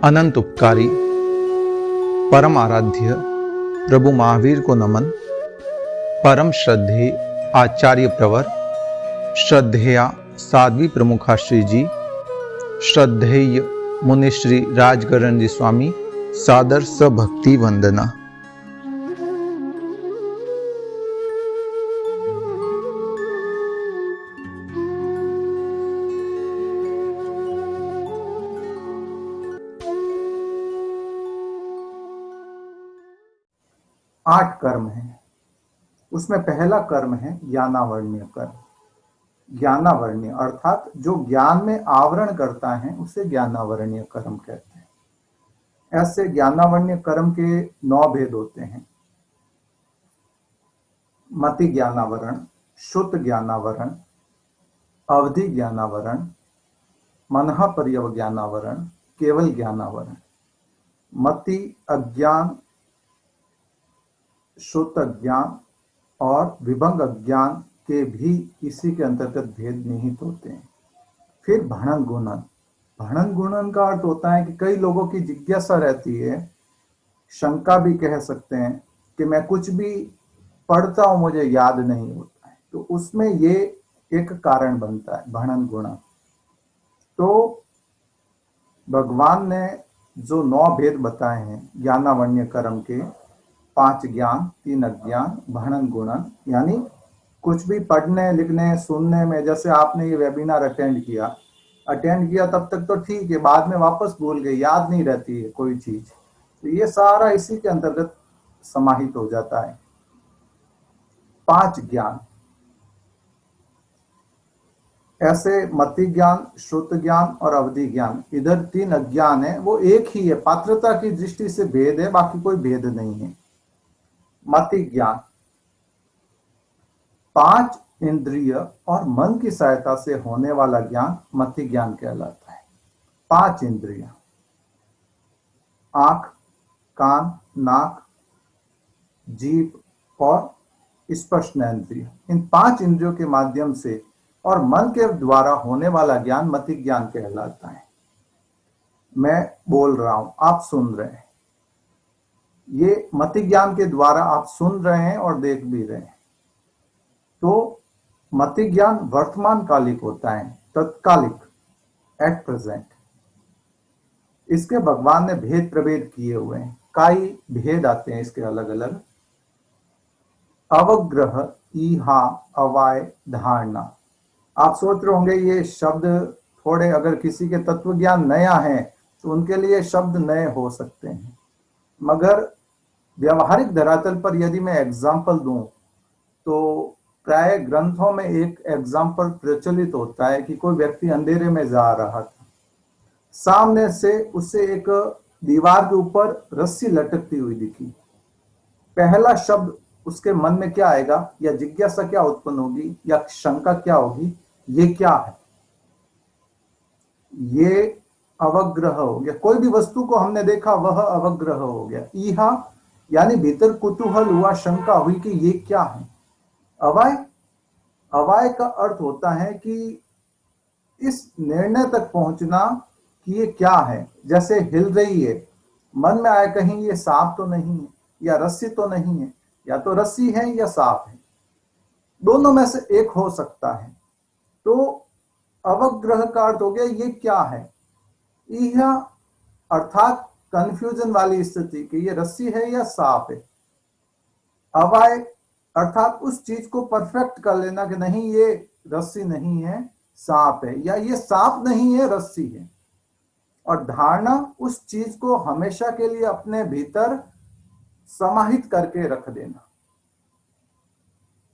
अनंत उपकारी परम आराध्य प्रभु महावीर को नमन। परम श्रद्धेय आचार्य प्रवर, श्रद्धेया साध्वी प्रमुखाश्री जी, श्रद्धेय मुनिश्री राजगरण जी स्वामी, सादर सभक्ति वंदना। आठ कर्म हैं। उसमें पहला कर्म है ज्ञानावरणीय कर्म। ज्ञानावरणीय अर्थात जो ज्ञान में आवरण करता है उसे ज्ञानावरणीय कर्म कहते हैं। ऐसे ज्ञानावरणीय कर्म के 9 भेद होते हैं। मति ज्ञानावरण, शुद्ध ज्ञानावरण, अवधि ज्ञानावरण, मनः पर्यव ज्ञानावरण, केवल ज्ञानावरण। मति अज्ञान, शुद्ध अज्ञान और विभंग अज्ञान के भी इसी के अंतर्गत भेद निहित होते हैं। फिर भणन गुणन। भणन गुणन का अर्थ होता है कि कई लोगों की जिज्ञासा रहती है, शंका भी कह सकते हैं कि मैं कुछ भी पढ़ता हूं मुझे याद नहीं होता है, तो उसमें ये एक कारण बनता है भणन गुणन। तो भगवान ने जो 9 भेद बताए हैं ज्ञानावरणीय कर्म के, 5 ज्ञान, 3 अज्ञान, भणन गुणन, यानी कुछ भी पढ़ने लिखने सुनने में, जैसे आपने ये वेबिनार अटेंड किया तब तक तो ठीक है, बाद में वापस भूल गए, याद नहीं रहती है कोई चीज, तो ये सारा इसी के अंतर्गत समाहित हो जाता है। 5 ज्ञान, ऐसे मति ज्ञान, श्रुत ज्ञान और अवधि ज्ञान, इधर 3 अज्ञान है, वो एक ही है, पात्रता की दृष्टि से भेद है, बाकी कोई भेद नहीं है। मति ज्ञान 5 इंद्रिय और मन की सहायता से होने वाला ज्ञान मति ज्ञान कहलाता है। 5 इंद्रिय, आंख, कान, नाक, जीभ और स्पर्शनेंद्रिय, इन 5 इंद्रियों के माध्यम से और मन के द्वारा होने वाला ज्ञान मति ज्ञान कहलाता है। मैं बोल रहा हूं, आप सुन रहे हैं, ये मति ज्ञान के द्वारा आप सुन रहे हैं और देख भी रहे हैं। तो मति ज्ञान वर्तमान कालिक होता है, तत्कालिक, एट प्रेजेंट। इसके भगवान ने भेद प्रभेद किए हुए हैं, कई भेद आते हैं इसके अलग अलग। अवग्रह, ईहा, अवाय, धारणा। आप सोच रहे होंगे ये शब्द थोड़े, अगर किसी के तत्व ज्ञान नया है तो उनके लिए शब्द नए हो सकते हैं, मगर व्यवहारिक धरातल पर यदि मैं एग्जाम्पल दूं तो प्राय ग्रंथों में एक एग्जाम्पल प्रचलित होता है कि कोई व्यक्ति अंधेरे में जा रहा था, सामने से उसे एक दीवार के ऊपर रस्सी लटकती हुई दिखी। पहला शब्द उसके मन में क्या आएगा, या जिज्ञासा क्या उत्पन्न होगी, या शंका क्या होगी, ये क्या है? ये अवग्रह हो गया। कोई भी वस्तु को हमने देखा वह अवग्रह हो गया। ईहा यानी भीतर कुतूहल हुआ, शंका हुई कि ये क्या है। अवाय, अवाय का अर्थ होता है कि इस निर्णय तक पहुंचना कि ये क्या है। जैसे हिल रही है, मन में आया कहीं ये सांप तो नहीं है, या रस्सी तो नहीं है, या तो रस्सी है या सांप है, दोनों में से एक हो सकता है। तो अवग्रह का अर्थ हो गया ये क्या है। यह अर्थात कंफ्यूजन वाली स्थिति कि ये रस्सी है या सांप है। अवाय अर्थात उस चीज को परफेक्ट कर लेना कि नहीं ये रस्सी नहीं है, सांप है, या ये सांप नहीं है, रस्सी है। और धारणा उस चीज को हमेशा के लिए अपने भीतर समाहित करके रख देना।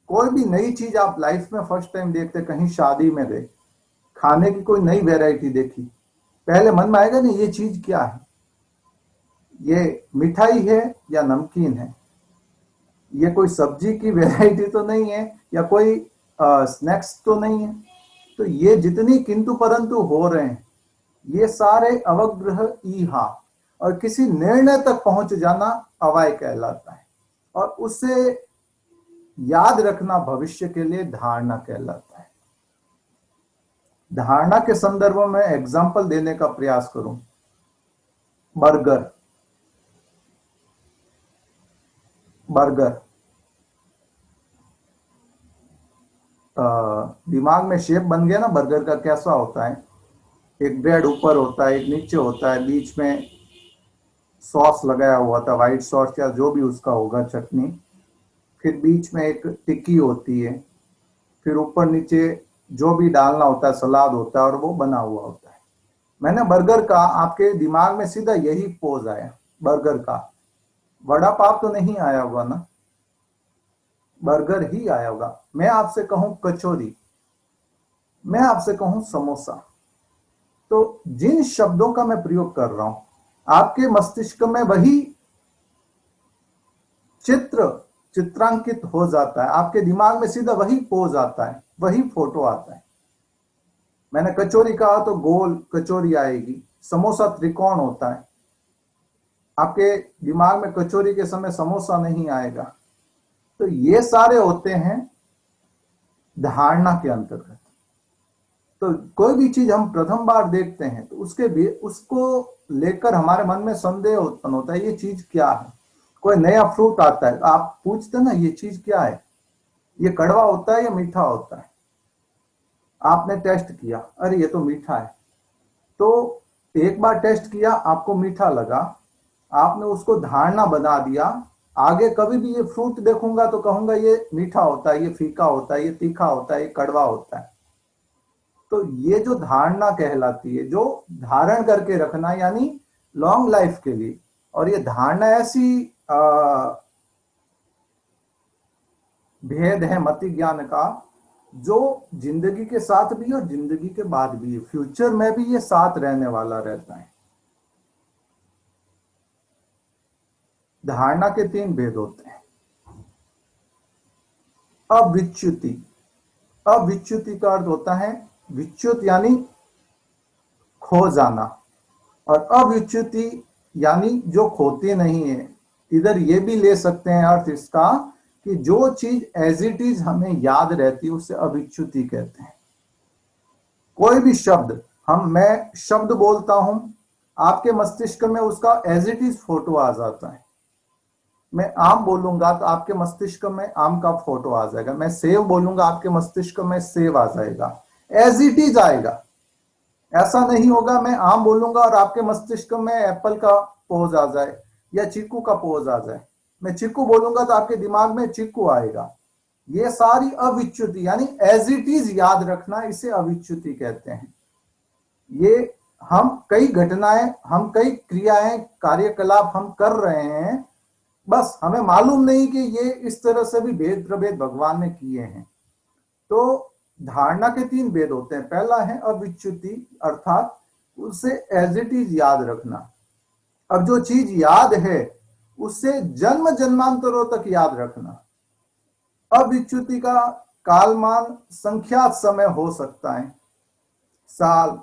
कोई भी नई चीज आप लाइफ में फर्स्ट टाइम देखते, कहीं शादी में गए, खाने की कोई नई वैरायटी देखी, पहले मन में आएगा नहीं ये चीज क्या है, ये मिठाई है या नमकीन है, ये कोई सब्जी की वैरायटी तो नहीं है, या कोई स्नैक्स तो नहीं है। तो ये जितनी किंतु परंतु हो रहे हैं ये सारे अवग्रह ईहा, और किसी निर्णय तक पहुंच जाना अवाय कहलाता है, और उससे याद रखना भविष्य के लिए धारणा कहलाता है। धारणा के संदर्भ में एग्जाम्पल देने का प्रयास करूं बर्गर, बर्गर। दिमाग में शेप बन गया ना बर्गर का, कैसा होता है? एक ब्रेड ऊपर होता है, एक नीचे होता है, बीच में सॉस लगाया हुआ था, व्हाइट सॉस या जो भी उसका होगा, चटनी। फिर बीच में एक टिक्की होती है, फिर ऊपर नीचे जो भी डालना होता है, सलाद होता है, और वो बना हुआ होता है। मैंने बर्गर का, आपके दिमाग में सीधा यही पोज आया, बर्गर का। वड़ा पाव तो नहीं आया होगा ना, बर्गर ही आया होगा। मैं आपसे कहूं कचौरी, मैं आपसे कहूं समोसा, तो जिन शब्दों का मैं प्रयोग कर रहा हूं, आपके मस्तिष्क में वही चित्रांकित हो जाता है, आपके दिमाग में सीधा वही पोज आता है, वही फोटो आता है। मैंने कचौरी कहा तो गोल कचौरी आएगी, समोसा त्रिकोण होता है, आपके दिमाग में कचौरी के समय समोसा नहीं आएगा। तो ये सारे होते हैं धारणा के अंतर्गत। तो कोई भी चीज हम प्रथम बार देखते हैं तो उसको लेकर हमारे मन में संदेह उत्पन्न होता है, ये चीज क्या है? कोई नया फ्रूट आता है, आप पूछते ना ये चीज क्या है, ये कड़वा होता है या मीठा होता है? आपने टेस्ट किया, अरे ये तो मीठा है। तो एक बार टेस्ट किया, आपको मीठा लगा, आपने उसको धारणा बना दिया। आगे कभी भी ये फ्रूट देखूंगा तो कहूंगा ये मीठा होता है, ये फीका होता है, ये तीखा होता है, ये कड़वा होता है। तो ये जो धारणा कहलाती है, जो धारण करके रखना, यानी लॉन्ग लाइफ के लिए। और ये धारणा ऐसी भेद है मति ज्ञान का, जो जिंदगी के साथ भी और जिंदगी के बाद भी, फ्यूचर में भी ये साथ रहने वाला रहता है। धारणा के 3 भेद होते हैं। अविच्युति, अविच्युति का अर्थ होता है विच्युत यानी खो जाना, और अविच्युति यानी जो खोती नहीं है। इधर ये भी ले सकते हैं अर्थ इसका कि जो चीज एज इट इज हमें याद रहती है उसे अविच्युति कहते हैं। कोई भी शब्द, मैं शब्द बोलता हूं, आपके मस्तिष्क में उसका एज इट इज फोटो आ जाता है। मैं आम बोलूंगा तो आपके मस्तिष्क में आम का फोटो आ जाएगा, मैं सेव बोलूंगा आपके मस्तिष्क में सेव आ जाएगा, एज इट इज आएगा। ऐसा नहीं होगा मैं आम बोलूंगा और आपके मस्तिष्क में एप्पल का पोज आ जाए या चीकू का पोज आ जाए। मैं चीकू बोलूंगा तो आपके दिमाग में चीकू आएगा। ये सारी अविच्युति, यानी एज इट इज याद रखना, इसे अविच्युति कहते हैं। ये हम कई घटनाएं, हम कई क्रियाएं, कार्यकलाप हम कर रहे हैं, बस हमें मालूम नहीं कि ये इस तरह से भी भेद प्रभेद भगवान ने किए हैं। तो धारणा के 3 भेद होते हैं। पहला है अविच्युति, अर्थात उसे एज इट इज याद रखना। अब जो चीज याद है उसे जन्म जन्मांतरों तक याद रखना। अविच्युति का कालमान संख्यात समय हो सकता है, साल,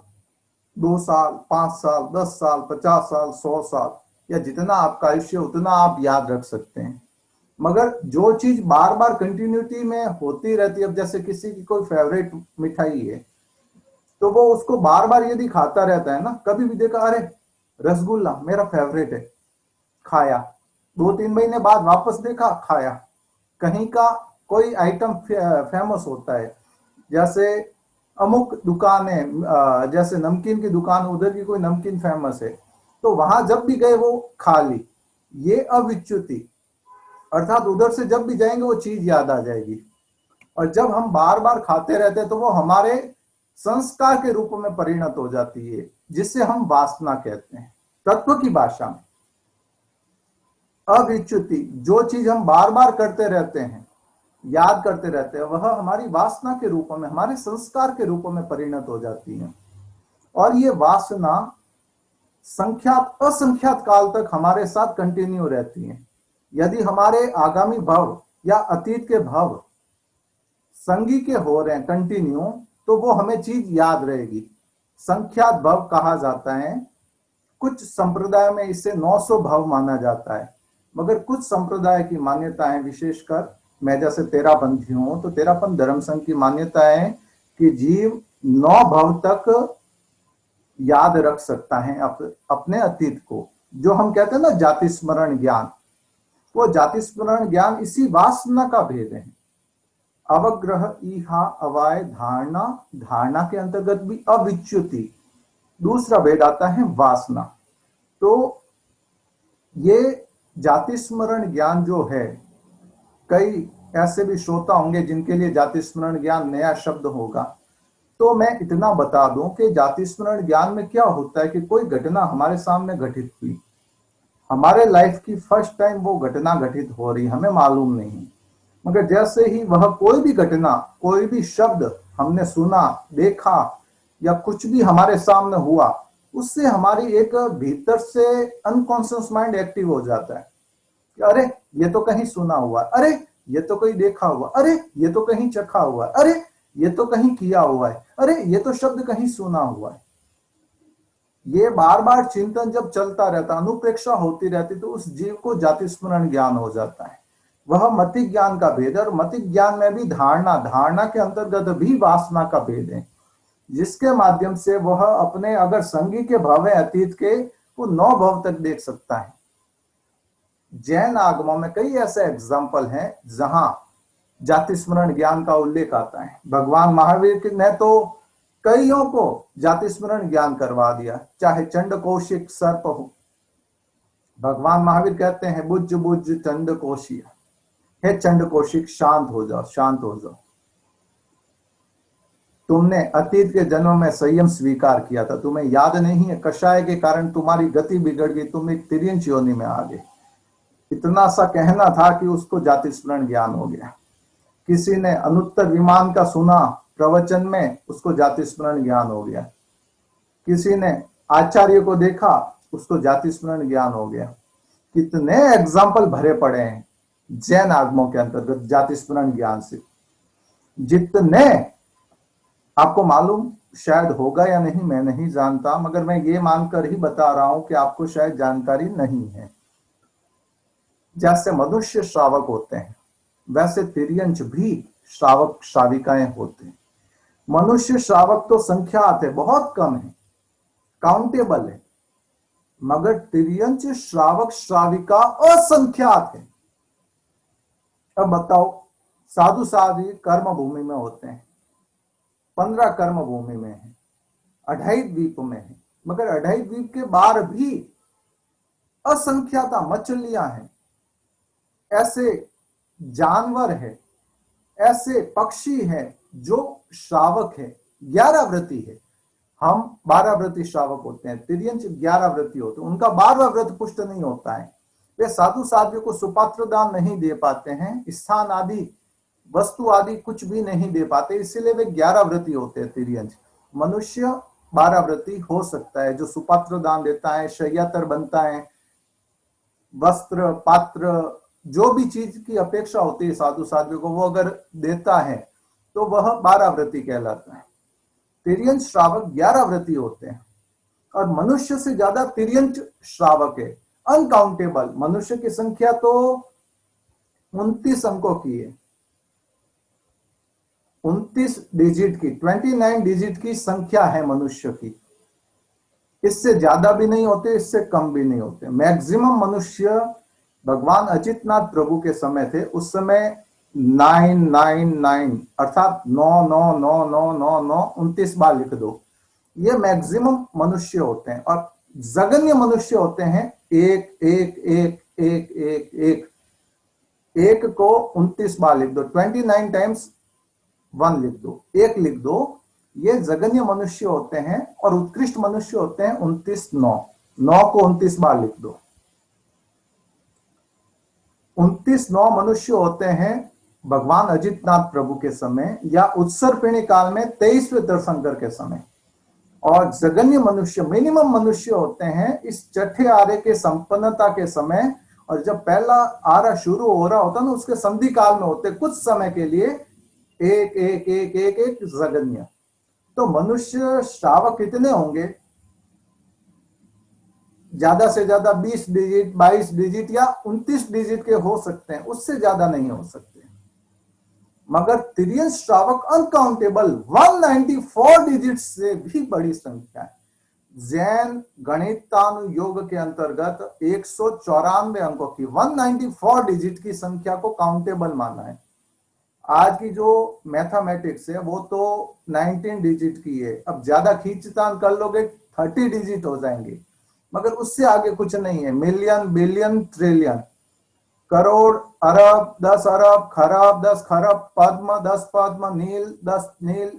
2 साल, 5 साल, 10 साल, 50 साल, 100 साल, या जितना आपका आयुष्य उतना आप याद रख सकते हैं। मगर जो चीज बार बार कंटिन्यूटी में होती रहती है, अब जैसे किसी की कोई फेवरेट मिठाई है तो वो उसको बार बार यदि खाता रहता है ना, कभी भी देखा अरे रसगुल्ला मेरा फेवरेट है, खाया, 2-3 महीने बाद वापस देखा, खाया। कहीं का कोई आइटम फेमस होता है, जैसे अमुक दुकान है, जैसे नमकीन की दुकान, उधर की कोई नमकीन फेमस है, तो वहां जब भी गए वो खा ली। ये अविच्युति, अर्थात उधर से जब भी जाएंगे वो चीज याद आ जाएगी। और जब हम बार बार खाते रहते हैं तो वो हमारे संस्कार के रूप में परिणत हो जाती है, जिसे हम वासना कहते हैं तत्व की भाषा में। अविच्युति, जो चीज हम बार बार करते रहते हैं, याद करते रहते हैं, वह हमारी वासना के रूप में, हमारे संस्कार के रूप में परिणत हो जाती है। और ये वासना संख्यात असंख्यात काल तक हमारे साथ कंटिन्यू रहती है। यदि हमारे आगामी भव या अतीत के भव संगी के हो रहे हैं कंटिन्यू, तो वो हमें चीज याद रहेगी। संख्यात भव कहा जाता है। कुछ संप्रदाय में इसे 900 भव माना जाता है, मगर कुछ संप्रदाय की मान्यता है, विशेषकर मैं जैसे तेरापंथी हूं, तो तेरापंथ धर्म संघ की मान्यता है कि जीव 9 भव तक याद रख सकता है अपने अतीत को। जो हम कहते हैं ना जाति स्मरण ज्ञान, वो जाति स्मरण ज्ञान इसी वासना का भेद है। अवग्रह ईहा अवाय धारणा, धारणा के अंतर्गत भी अविच्युति, दूसरा भेद आता है वासना। तो ये जाति स्मरण ज्ञान जो है, कई ऐसे भी श्रोता होंगे जिनके लिए जाति स्मरण ज्ञान नया शब्द होगा, तो मैं इतना बता दूं कि जाति स्मरण ज्ञान में क्या होता है कि कोई घटना हमारे सामने घटित हुई, हमारे लाइफ की फर्स्ट टाइम वो घटना घटित हो रही, हमें मालूम नहीं, मगर जैसे ही वह कोई भी घटना, कोई भी शब्द हमने सुना, देखा या कुछ भी हमारे सामने हुआ, उससे हमारी एक भीतर से अनकॉन्शियस माइंड एक्टिव हो जाता है कि अरे ये तो कहीं सुना हुआ, अरे ये तो कहीं देखा हुआ, अरे ये तो कहीं चखा हुआ, अरे ये तो कहीं किया हुआ है, अरे ये तो शब्द कहीं सुना हुआ है। ये बार बार चिंतन जब चलता रहता, अनुप्रेक्षा होती रहती, तो उस जीव को जाति स्मरण ज्ञान हो जाता है। वह मति ज्ञान का भेद है, और मति ज्ञान में भी धारणा, धारणा के अंतर्गत भी वासना का भेद है, जिसके माध्यम से वह अपने अगर संगी के भव है अतीत के, वो 9 भव तक देख सकता है। जैन आगमों में कई ऐसे एग्जाम्पल हैं जहां जाति स्मरण ज्ञान का उल्लेख आता है। भगवान महावीर ने तो कईयों को जाति स्मरण ज्ञान करवा दिया, चाहे चंड कौशिक सर्प हो। भगवान महावीर कहते हैं बुझ बुझ चंड कौशिक, हे चंड कौशिक शांत हो जाओ, शांत हो जाओ। तुमने अतीत के जन्मों में संयम स्वीकार किया था, तुम्हें याद नहीं है, कषाय के कारण तुम्हारी गति बिगड़ गई, तुम एक तिर्यंच योनि में आ गए। इतना सा कहना था कि उसको जाति स्मरण ज्ञान हो गया। किसी ने अनुत्तर विमान का सुना प्रवचन में, उसको जाति स्मरण ज्ञान हो गया। किसी ने आचार्य को देखा, उसको जाति स्मरण ज्ञान हो गया। कितने एग्जाम्पल भरे पड़े हैं जैन आगमों के अंतर्गत जाति स्मरण ज्ञान से। जितने आपको मालूम शायद होगा या नहीं मैं नहीं जानता, मगर मैं ये मानकर ही बता रहा हूं कि आपको शायद जानकारी नहीं है। जैसे मनुष्य श्रावक होते हैं, वैसे तिर्यंच भी श्रावक श्राविकाएं होते हैं। मनुष्य श्रावक तो संख्यात है, बहुत कम है, काउंटेबल है, मगर तिर्यंच श्रावक श्राविका असंख्यात है। अब बताओ, साधु साधु कर्म भूमि में होते हैं, 15 कर्म भूमि में है, 2.5 द्वीप में है, मगर 2.5 द्वीप के बाहर भी असंख्याता मछलियां हैं, ऐसे जानवर है, ऐसे पक्षी है जो श्रावक है, 11 व्रती है। हम 12 व्रती श्रावक होते हैं, तिर्यंच 11 व्रती होते हैं, उनका 12वां व्रत पुष्ट नहीं होता है। वे साधु साध्यों को सुपात्र दान नहीं दे पाते हैं, स्थान आदि वस्तु आदि कुछ भी नहीं दे पाते, इसीलिए वे 11 व्रती होते हैं तिर्यंच। मनुष्य 12 व्रती हो सकता है, जो सुपात्र दान देता है, शय्यातर बनता है, वस्त्र पात्र जो भी चीज की अपेक्षा होती है साधु साध्यों को, वो अगर देता है तो वह 12 व्रती कहलाता है। तिर्यंच श्रावक 11 व्रती होते हैं, और मनुष्य से ज्यादा तिर्यंच श्रावक है, अनकाउंटेबल। मनुष्य की संख्या तो 29 अंकों की है, 29 डिजिट की, 29 डिजिट की संख्या है मनुष्य की। इससे ज्यादा भी नहीं होते, इससे कम भी नहीं होते। मैक्सिमम मनुष्य भगवान अचितनाथ प्रभु के समय थे, उस समय 999 अर्थात 99999 29 बार लिख दो, ये मैक्सिमम मनुष्य होते हैं। और जगन्य मनुष्य होते हैं 1 1 1 1 1 1 1 को 29 बार लिख दो, 29 टाइम्स 1 लिख दो, 1 लिख दो, ये जगन्य मनुष्य होते हैं। और उत्कृष्ट मनुष्य होते हैं 29 9 को 29 बार लिख दो, 29 9 मनुष्य होते हैं भगवान अजितनाथ प्रभु के समय, या उत्सर्पिणी काल में 23वें तीर्थंकर के समय। और जगन्य मनुष्य, मिनिमम मनुष्य होते हैं इस छठे आर्य के संपन्नता के समय, और जब पहला आर्य शुरू हो रहा होता ना, उसके संधि काल में होते कुछ समय के लिए 1 1 1 1 1 जगन्य। तो मनुष्य श्रावक कितने होंगे? ज्यादा से ज्यादा 20 डिजिट, 22 डिजिट या 29 डिजिट के हो सकते हैं, उससे ज्यादा नहीं हो सकते। मगर तिर्यंच श्रावक अनकाउंटेबल 194 डिजिट से भी बड़ी संख्या है। जैन गणितानुयोग के अंतर्गत 194 अंकों की 194 डिजिट की संख्या को काउंटेबल माना है। आज की जो मैथमेटिक्स है वो तो 19 डिजिट की है, अब ज्यादा खींचतान कर लोगे 30 डिजिट हो जाएंगे, मगर उससे आगे कुछ नहीं है। मिलियन, बिलियन, ट्रिलियन, करोड़, अरब, 10 अरब, खरब, 10 खरब, पद्म, 10 पद्म, नील, 10 नील,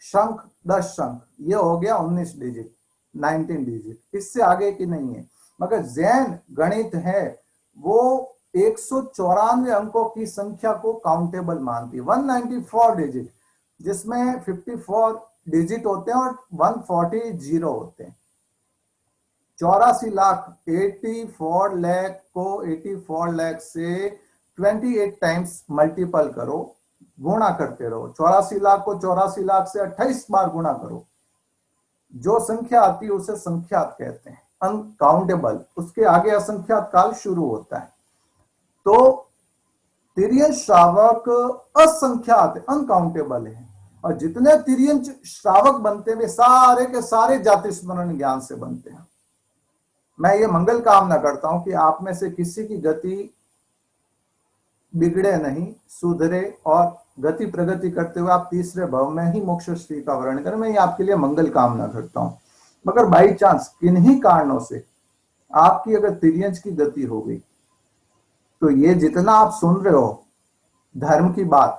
शंख, 10 शंख, ये हो गया 19 डिजिट, 19 डिजिट, इससे आगे की नहीं है। मगर जैन गणित है वो 194 अंकों की संख्या को काउंटेबल मानती है। 194 डिजिट, जिसमें 54 डिजिट होते हैं और 140 जीरो होते हैं। 84 लाख, 84 लाख को 84 लाख से 28 टाइम्स मल्टीपल करो, गुणा करते रहो। 84 लाख को 84 लाख से 28 बार गुणा करो, जो संख्या आती है उसे संख्यात कहते हैं, अनकाउंटेबल। उसके आगे असंख्यात काल शुरू होता है। तो तिर्यंच श्रावक असंख्यात, अनकाउंटेबल है, और जितने तिर्यंच श्रावक बनते हैं वे सारे के सारे जाति स्मरण ज्ञान से बनते हैं। मैं ये मंगल कामना करता हूं कि आप में से किसी की गति बिगड़े नहीं, सुधरे, और गति प्रगति करते हुए आप तीसरे भव में ही मोक्ष श्री का वर्ण करें। मैं ये आपके लिए मंगल कामना करता हूं। मगर बाई चांस किन्हीं कारणों से आपकी अगर तिर्यंच की गति हो गई, तो ये जितना आप सुन रहे हो धर्म की बात,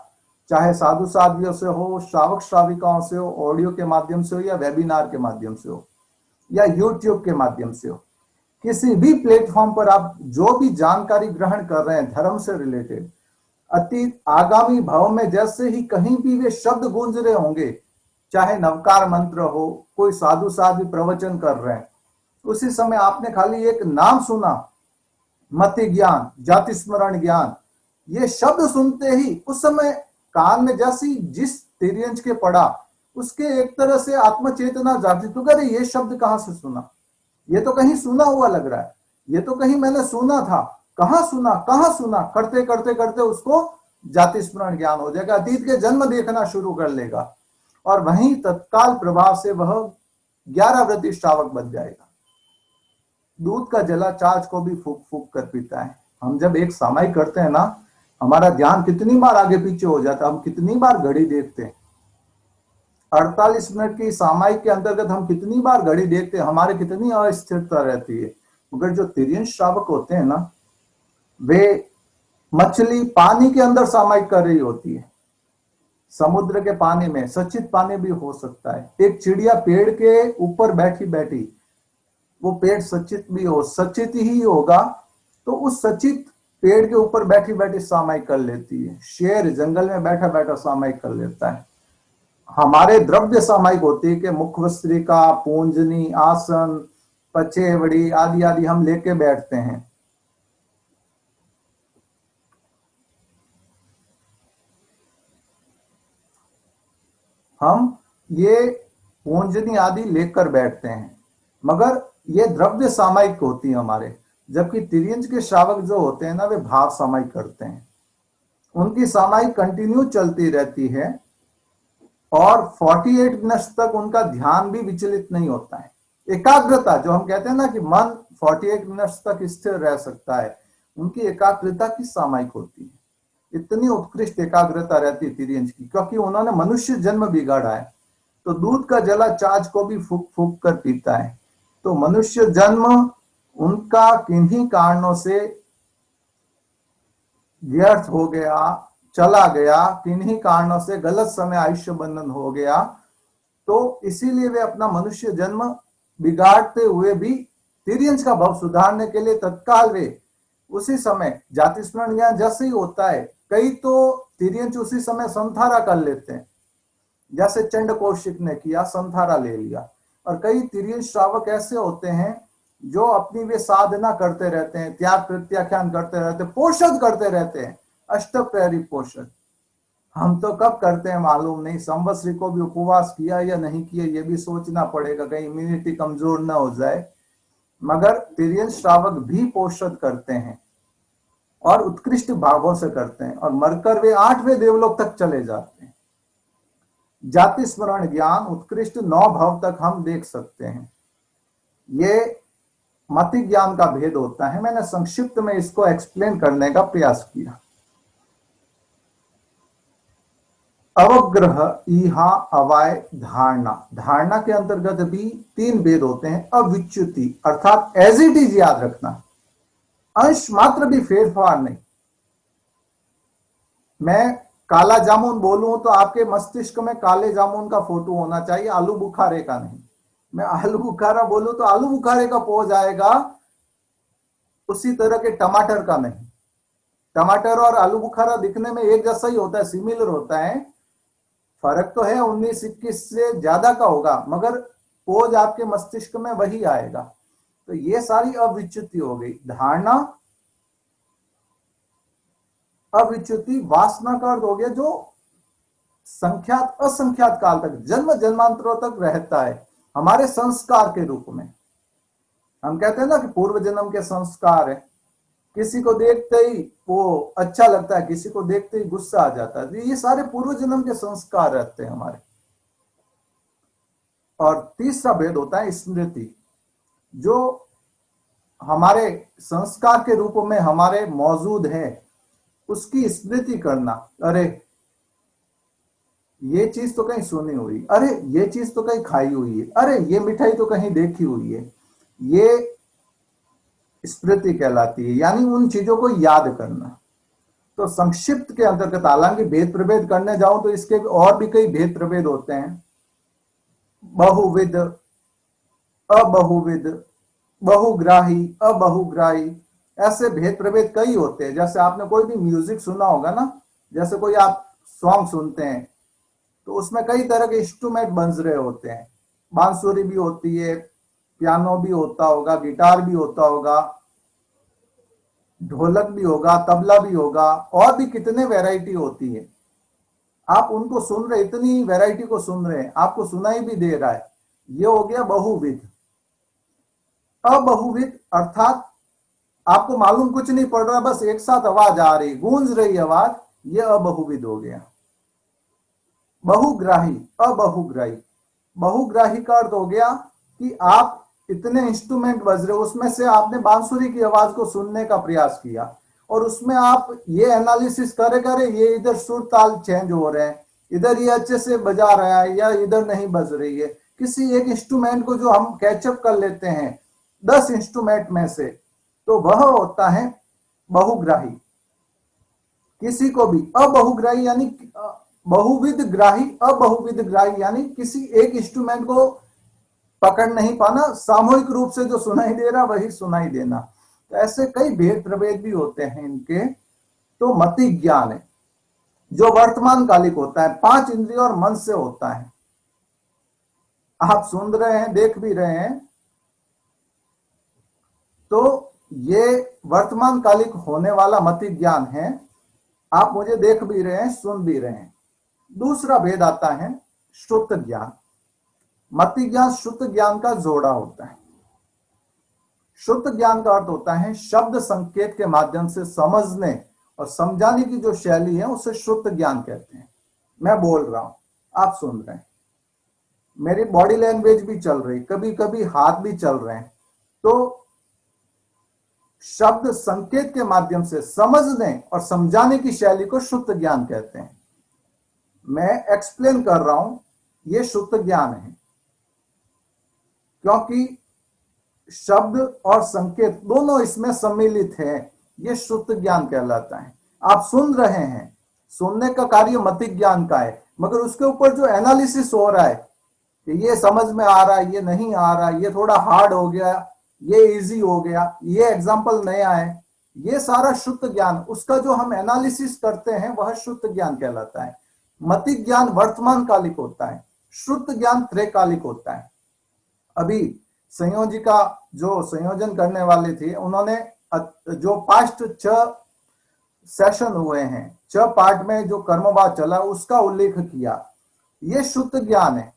चाहे साधु साध्वियों से हो, श्रावक श्राविकाओं से हो, ऑडियो के माध्यम से हो, या वेबिनार के माध्यम से हो, या यूट्यूब के माध्यम से हो, किसी भी प्लेटफॉर्म पर आप जो भी जानकारी ग्रहण कर रहे हैं धर्म से रिलेटेड, अतीत आगामी भाव में जैसे ही कहीं भी वे शब्द गूंज रहे होंगे, चाहे नवकार मंत्र हो, कोई साधु साध्वी प्रवचन कर रहे हैं, उसी समय आपने खाली एक नाम सुना, मति ज्ञान, जाति स्मरण ज्ञान, ये शब्द सुनते ही उस समय कान में जैसी जिस तिर्यंच के पड़ा, उसके एक तरह से आत्मचेतना जागृत, तो अरे ये शब्द कहां से सुना, ये तो कहीं सुना हुआ लग रहा है, ये तो कहीं मैंने सुना था, कहां सुना, करते करते करते उसको जाति स्मरण ज्ञान हो जाएगा, अतीत के जन्म देखना शुरू कर लेगा, और वहीं तत्काल प्रभाव से वह 11 वृत्ति श्रावक बन जाएगा। दूध का जला चाच को भी फूक फूक कर पीता है। हम जब एक सामायिक करते हैं ना, हमारा ध्यान कितनी बार आगे पीछे हो जाता है, हम कितनी बार घड़ी देखते हैं। 48 मिनट की सामायिक के अंतर्गत हम कितनी बार घड़ी देखते हैं, हमारे कितनी अस्थिरता रहती है। मगर जो तिर्यंच श्रावक होते हैं ना, वे मछली पानी के अंदर सामायिक कर रही होती है, समुद्र के पानी में, सचित पानी भी हो सकता है। एक चिड़िया पेड़ के ऊपर बैठी बैठी, वो पेड़ सचित भी हो, सचित ही होगा, तो उस सचित पेड़ के ऊपर बैठी बैठी सामायिक कर लेती है। शेर जंगल में बैठा बैठा सामायिक कर लेता है। हमारे द्रव्य सामायिक होती है कि मुखवस्त्रिका, पूंजनी, आसन, पचेवड़ी आदि आदि हम लेके बैठते हैं। हम ये पूंजनी आदि लेकर बैठते हैं, मगर ये द्रव्य सामायिक होती है हमारे। जबकि तिर्यंच के श्रावक जो होते हैं ना, वे भाव सामायिक करते हैं, उनकी सामायिक कंटिन्यू चलती रहती है, और 48 मिनट तक उनका ध्यान भी विचलित नहीं होता है। एकाग्रता, जो हम कहते हैं ना कि मन 48 मिनट तक स्थिर रह सकता है, उनकी एकाग्रता की सामायिक होती है। इतनी उत्कृष्ट एकाग्रता रहती है तिर्यंच की, क्योंकि उन्होंने मनुष्य जन्म बिगाड़ा है। तो दूध का जला चाच को भी फूक फूक कर पीता है। तो मनुष्य जन्म उनका किन्हीं कारणों से व्यर्थ हो गया, चला गया, किन्हीं कारणों से गलत समय आयुष्य बंधन हो गया, तो इसीलिए वे अपना मनुष्य जन्म बिगाड़ते हुए भी तिर्यंच का भाव सुधारने के लिए तत्काल वे उसी समय जाति स्मरण ज्ञान जैसे ही होता है, कई तो तिर्यंच उसी समय संथारा कर लेते हैं, जैसे चंड कौशिक ने किया, संथारा ले लिया। और कई तिर्यंच श्रावक ऐसे होते हैं जो अपनी वे साधना करते रहते हैं, त्याग प्रत्याख्यान करते रहते हैं, पोषण करते रहते हैं, अष्टप्रहरी पोषण। हम तो कब करते हैं मालूम नहीं, संवत्सरी को भी उपवास किया या नहीं किया ये भी सोचना पड़ेगा, कहीं इम्यूनिटी कमजोर ना हो जाए। मगर तिर्यंच श्रावक भी पोषण करते हैं और उत्कृष्ट भावों से करते हैं, और मरकर वे 8वें देवलोक तक चले जाते हैं। जाति स्मरण ज्ञान उत्कृष्ट 9 भाव तक हम देख सकते हैं। ये मति ज्ञान का भेद होता है। मैंने संक्षिप्त में इसको एक्सप्लेन करने का प्रयास किया। अवग्रह, ईहा, अवाय, धारणा। धारणा के अंतर्गत भी 3 भेद होते हैं। अविच्युति अर्थात एज इट इज याद रखना, अंश मात्र भी फेरफार नहीं। मैं काला जामुन बोलूं तो आपके मस्तिष्क में काले जामुन का फोटो होना चाहिए, आलू बुखारे का नहीं। मैं आलू बुखारा बोलूं तो आलू बुखारे का पोज आएगा, उसी तरह के टमाटर का नहीं। टमाटर और आलू बुखारा दिखने में एक जैसा ही होता है, सिमिलर होता है, फर्क तो है 19-21 से ज्यादा का होगा, मगर पोज आपके मस्तिष्क में वही आएगा। तो ये सारी अविच्युति हो गई। धारणा, अविच्युति, वासना का अर्थ हो गया जो संख्यात असंख्यात काल तक, जन्म जन्मांतरों तक रहता है, हमारे संस्कार के रूप में। हम कहते हैं ना कि पूर्व जन्म के संस्कार है। किसी को देखते ही वो अच्छा लगता है, किसी को देखते ही गुस्सा आ जाता है, ये सारे पूर्व जन्म के संस्कार रहते हैं हमारे। और तीसरा भेद होता है स्मृति, जो हमारे संस्कार के रूप में हमारे मौजूद है, उसकी स्मृति करना। अरे ये चीज तो कहीं सुनी हुई, अरे ये चीज तो कहीं खाई हुई है, अरे ये मिठाई तो कहीं देखी हुई है, ये स्मृति कहलाती है, यानी उन चीजों को याद करना। तो संक्षिप्त के अंतर्गत, हालांकि भेद प्रभेद करने जाऊं तो इसके और भी कई भेद प्रभेद होते हैं। बहुविध, अबहुविध, बहुग्राही, अबहुग्राही, ऐसे भेद प्रभेद कई होते हैं। जैसे आपने कोई भी म्यूजिक सुना होगा ना, जैसे कोई आप सॉन्ग सुनते हैं तो उसमें कई तरह के इंस्ट्रूमेंट बज रहे होते हैं। बांसुरी भी होती है, पियानो भी होता होगा, गिटार भी होता होगा, ढोलक भी होगा, तबला भी होगा, और भी कितने वैरायटी होती है। आप उनको सुन रहे, इतनी वैरायटी को सुन रहे हैं, आपको सुनाई भी दे रहा है, ये हो गया बहुविध। अबहुविध अर्थात आपको मालूम कुछ नहीं पड़ रहा, बस एक साथ आवाज आ रही, गूंज रही आवाज, ये अबहुविध हो गया। बहुग्राही, अबहुग्राही, बहुग्राही का अर्थ हो गया कि आप इतने इंस्ट्रूमेंट बज रहे, उसमें से आपने बांसुरी की आवाज को सुनने का प्रयास किया और उसमें आप ये एनालिसिस करे ये इधर सुर ताल चेंज हो रहे हैं, इधर ये अच्छे से बजा रहा है या इधर नहीं बज रही है। किसी एक इंस्ट्रूमेंट को जो हम कैचअप कर लेते हैं 10 इंस्ट्रूमेंट में से, तो वह होता है बहुग्राही। किसी को भी अबहुग्राही यानी बहुविध ग्राही, अबहुविध ग्राही यानी किसी एक इंस्ट्रूमेंट को पकड़ नहीं पाना, सामूहिक रूप से जो सुनाई दे रहा वही सुनाई देना। तो ऐसे कई भेद प्रभेद भी होते हैं इनके। तो मति ज्ञान है जो वर्तमान कालिक होता है, 5 इंद्रिय और मन से होता है। आप सुन रहे हैं, देख भी रहे हैं, तो ये वर्तमान कालिक होने वाला मति ज्ञान है। आप मुझे देख भी रहे हैं, सुन भी रहे हैं। दूसरा भेद आता है श्रुत ज्ञान। मति ज्ञान श्रुत ज्ञान का जोड़ा होता है। श्रुत ज्ञान का अर्थ होता है शब्द संकेत के माध्यम से समझने और समझाने की जो शैली है उसे श्रुत ज्ञान कहते हैं। मैं बोल रहा हूं, आप सुन रहे हैं, मेरी बॉडी लैंग्वेज भी चल रही, कभी कभी हाथ भी चल रहे हैं, तो शब्द संकेत के माध्यम से समझने और समझाने की शैली को श्रुत ज्ञान कहते हैं। मैं एक्सप्लेन कर रहा हूं, यह श्रुत ज्ञान है, क्योंकि शब्द और संकेत दोनों इसमें सम्मिलित है। यह श्रुत ज्ञान कहलाता है। आप सुन रहे हैं, सुनने का कार्य मति ज्ञान का है, मगर उसके ऊपर जो एनालिसिस हो रहा है कि ये समझ में आ रहा है, ये नहीं आ रहा, ये थोड़ा हार्ड हो गया, ये इजी हो गया, ये एग्जाम्पल नया है, ये सारा शुद्ध ज्ञान, उसका जो हम एनालिसिस करते हैं वह शुद्ध ज्ञान कहलाता है। मति ज्ञान वर्तमान कालिक होता है, शुद्ध ज्ञान त्रैकालिक होता है। अभी संयोजिका जो संयोजन करने वाले थे, उन्होंने जो पास्ट 6 सेशन हुए हैं, 6 पार्ट में जो कर्मवाद चला उसका उल्लेख किया। यह शुद्ध ज्ञान है।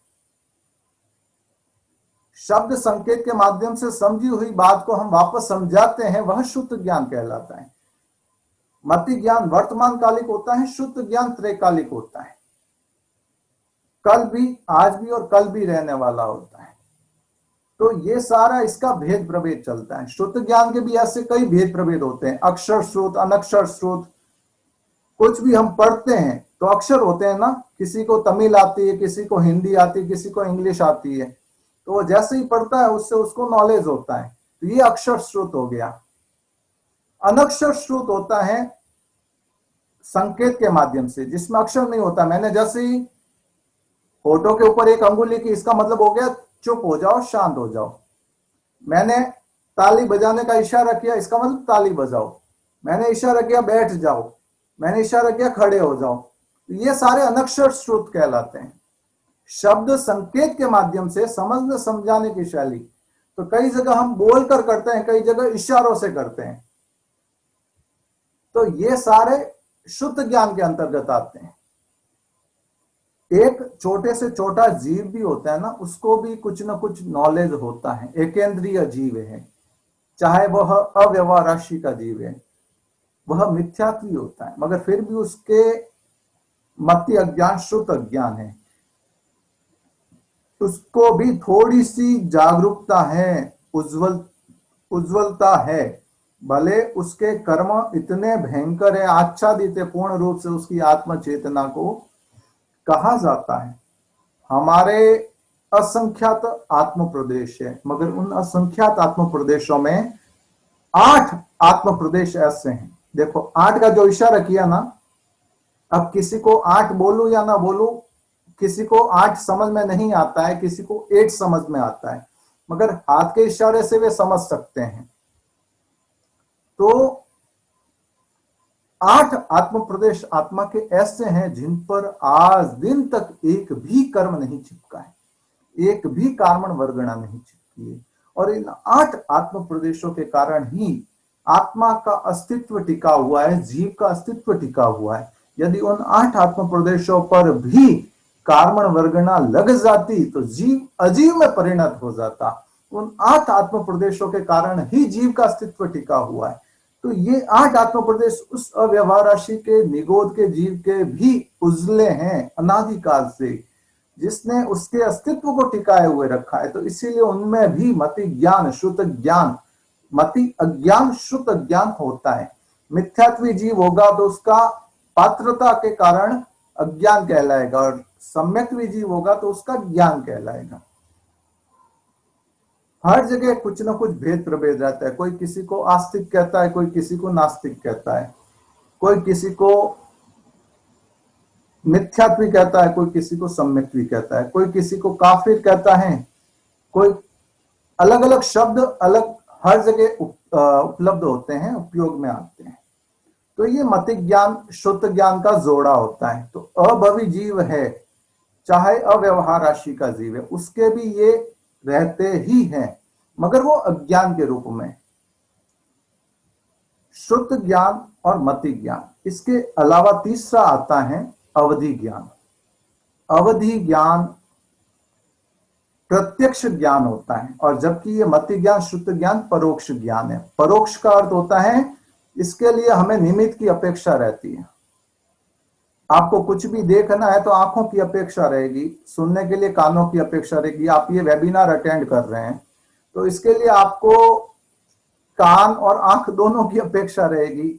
शब्द संकेत के माध्यम से समझी हुई बात को हम वापस समझाते हैं, वह शुद्ध ज्ञान कहलाता है। मति ज्ञान वर्तमान कालिक होता है, शुद्ध ज्ञान त्रैकालिक होता है, कल भी, आज भी और कल भी रहने वाला होता है। तो ये सारा इसका भेद प्रभेद चलता है। श्रुत ज्ञान के भी ऐसे कई भेद प्रभेद होते हैं, अक्षर श्रुत, अनक्षर श्रुत। कुछ भी हम पढ़ते हैं तो अक्षर होते हैं ना, किसी को तमिल आती है, किसी को हिंदी आती है, किसी को इंग्लिश आती है, तो वो जैसे ही पढ़ता है उससे उसको नॉलेज होता है, तो ये अक्षर श्रुत हो गया। अनक्षर श्रुत होता है संकेत के माध्यम से, जिसमें अक्षर नहीं होता। मैंने जैसे ही फोटो के ऊपर एक अंगुली की, इसका मतलब हो गया चुप हो जाओ, शांत हो जाओ। मैंने ताली बजाने का इशारा किया, इसका मतलब ताली बजाओ। मैंने इशारा किया बैठ जाओ, मैंने इशारा किया खड़े हो जाओ। ये सारे अनक्षर श्रुत कहलाते हैं। शब्द संकेत के माध्यम से समझने समझाने की शैली, तो कई जगह हम बोलकर करते हैं, कई जगह इशारों से करते हैं। तो ये सारे शुद्ध ज्ञान के अंतर्गत आते हैं। एक छोटे से छोटा जीव भी होता है ना, उसको भी कुछ ना कुछ नॉलेज होता है। एकेंद्रीय जीव है, चाहे वह अव्यवहार राशि का जीव है, वह मिथ्यात्वी होता है, मगर फिर भी उसके मति अज्ञान शुद्ध अज्ञान है। उसको भी थोड़ी सी जागरूकता है, उज्ज्वलता है। भले उसके कर्म इतने भयंकर है, आच्छादित है पूर्ण रूप से उसकी आत्म चेतना को कहा जाता है। हमारे असंख्यात आत्म प्रदेश है, मगर उन असंख्यात आत्म प्रदेशों में 8 आत्म प्रदेश ऐसे हैं। देखो 8 का जो इशारा किया ना, अब किसी को 8 बोलूं या ना बोलूं, किसी को 8 समझ में नहीं आता है, किसी को 8 समझ में आता है, मगर हाथ के इशारे से वे समझ सकते हैं। तो 8 आत्म प्रदेश आत्मा के ऐसे हैं जिन पर आज दिन तक एक भी कर्म नहीं चिपका है, एक भी कारण वर्गणा नहीं चिपकी है। और इन 8 आत्म प्रदेशों के कारण ही आत्मा का अस्तित्व टिका हुआ है, जीव का अस्तित्व टिका हुआ है। यदि उन 8 आत्म प्रदेशों पर भी कारण वर्गणा लग जाती तो जीव अजीव में परिणत हो जाता। उन 8 आत्म प्रदेशों के कारण ही जीव का अस्तित्व टिका हुआ है। तो ये 8 आत्म प्रदेश उस अव्यवहार राशि के निगोद के जीव के भी उजले हैं अनादिकाल से, जिसने उसके अस्तित्व को टिकाए हुए रखा है। तो इसीलिए उनमें भी मति ज्ञान शुद्ध ज्ञान, मति अज्ञान शुद्ध ज्ञान होता है। मिथ्यात्वी जीव होगा तो उसका पात्रता के कारण अज्ञान कहलाएगा, और सम्यक्त्वी जीव होगा तो उसका ज्ञान कहलाएगा। हर जगह कुछ ना कुछ भेद प्रभेद रहता है। कोई किसी को आस्तिक कहता है, कोई किसी को नास्तिक कहता है, कोई किसी को मिथ्यात्वी कहता है, कोई किसी को सम्यक्त्वी कहता है, कोई किसी को काफिर कहता है, कोई अलग अलग शब्द अलग हर जगह उपलब्ध होते हैं, उपयोग में आते हैं। तो ये मति ज्ञान शुद्ध ज्ञान का जोड़ा होता है। तो अभवी जीव है, चाहे अव्यवहार राशि का जीव है, उसके भी ये रहते ही हैं, मगर वो अज्ञान के रूप में। शुद्ध ज्ञान और मति ज्ञान, इसके अलावा तीसरा आता है अवधि ज्ञान। अवधि ज्ञान प्रत्यक्ष ज्ञान होता है, और जबकि ये मति ज्ञान शुद्ध ज्ञान परोक्ष ज्ञान है। परोक्ष का अर्थ होता है इसके लिए हमें निमित्त की अपेक्षा रहती है। आपको कुछ भी देखना है तो आंखों की अपेक्षा रहेगी, सुनने के लिए कानों की अपेक्षा रहेगी। आप ये वेबिनार अटेंड कर रहे हैं तो इसके लिए आपको कान और आंख दोनों की अपेक्षा रहेगी।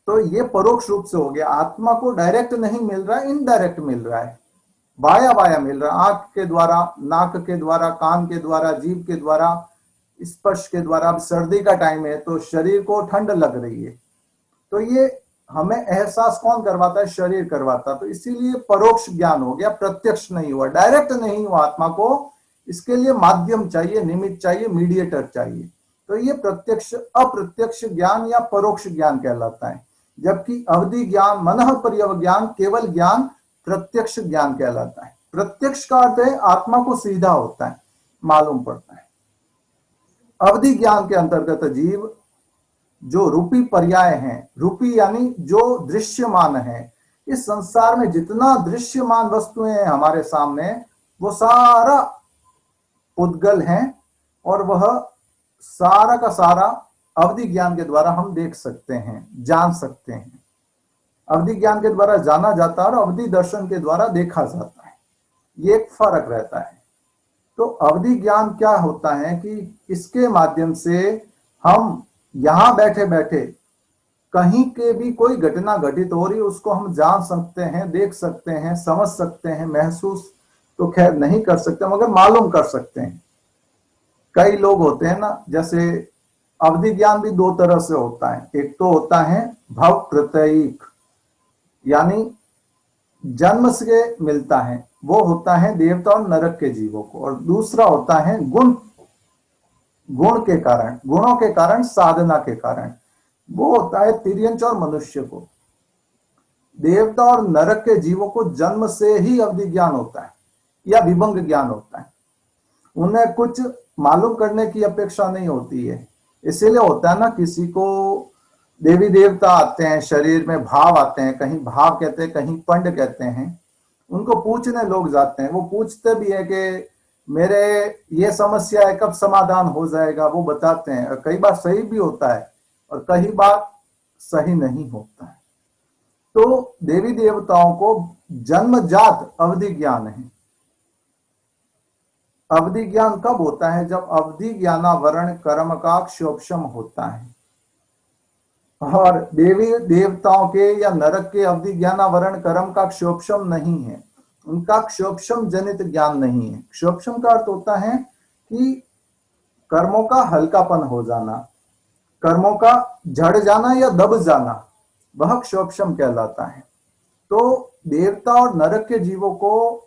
तो ये परोक्ष रूप से हो गया। आत्मा को डायरेक्ट नहीं मिल रहा है, इनडायरेक्ट मिल रहा है, बाया बाया मिल रहा है। आंख के द्वारा, नाक के द्वारा, कान के द्वारा, जीभ के द्वारा, स्पर्श के द्वारा। अब सर्दी का टाइम है तो शरीर को ठंड लग रही है, तो ये हमें एहसास कौन करवाता है? शरीर करवाता। तो इसीलिए परोक्ष ज्ञान हो गया, प्रत्यक्ष नहीं हुआ, डायरेक्ट नहीं हुआ आत्मा को। इसके लिए माध्यम चाहिए, निमित्त चाहिए, मीडिएटर चाहिए। तो ये प्रत्यक्ष अप्रत्यक्ष ज्ञान या परोक्ष ज्ञान कहलाता है। जबकि अवधि ज्ञान, मनः पर्यव ज्ञान, केवल ज्ञान प्रत्यक्ष ज्ञान कहलाता है। प्रत्यक्ष का अर्थ है आत्मा को सीधा होता है, मालूम पड़ता है। अवधि ज्ञान के अंतर्गत जीव जो रूपी पर्याय हैं, रूपी यानी जो दृश्यमान है, इस संसार में जितना दृश्यमान वस्तुएं हैं हमारे सामने, वो सारा उद्गल हैं, और वह सारा का सारा अवधि ज्ञान के द्वारा हम देख सकते हैं, जान सकते हैं। अवधि ज्ञान के द्वारा जाना जाता है और अवधि दर्शन के द्वारा देखा जाता है। ये एक फर्क रहता है। तो अवधि ज्ञान क्या होता है कि इसके माध्यम से हम यहां बैठे बैठे कहीं के भी कोई घटना घटित हो रही उसको हम जान सकते हैं, देख सकते हैं, समझ सकते हैं, महसूस तो खैर नहीं कर सकते मगर मालूम कर सकते हैं। कई लोग होते हैं ना, जैसे अवधि ज्ञान भी दो तरह से होता है। एक तो होता है भव प्रत्ययिक, यानी जन्म से मिलता है, वो होता है देवता और नरक के जीवों को। और दूसरा होता है गुण, गुण के कारण, गुणों के कारण, साधना के कारण, वो होता है तिर्यंच और मनुष्य को। देवता और नरक के जीवों को जन्म से ही अवधि ज्ञान होता है या विभंग ज्ञान होता है। उन्हें कुछ मालूम करने की अपेक्षा नहीं होती है। इसीलिए होता है ना, किसी को देवी देवता आते हैं, शरीर में भाव आते हैं, कहीं भाव कहते हैं, कहीं पंड कहते हैं, उनको पूछने लोग जाते हैं। वो पूछते भी है कि मेरे ये समस्या है, कब समाधान हो जाएगा, वो बताते हैं। और कई बार सही भी होता है और कई बार सही नहीं होता है। तो देवी देवताओं को जन्मजात अवधि ज्ञान है। अवधि ज्ञान कब होता है? जब अवधि ज्ञानावरण कर्म का क्षोभशम होता है। और देवी देवताओं के या नरक के अवधि ज्ञानावरण कर्म का क्षोभशम नहीं है, उनका क्षोभशम जनित ज्ञान नहीं है। क्षोभशम का अर्थ होता है कि कर्मों का हल्कापन हो जाना, कर्मों का झड़ जाना या दब जाना, वह क्षोभशम कहलाता है। तो देवता और नरक के जीवों को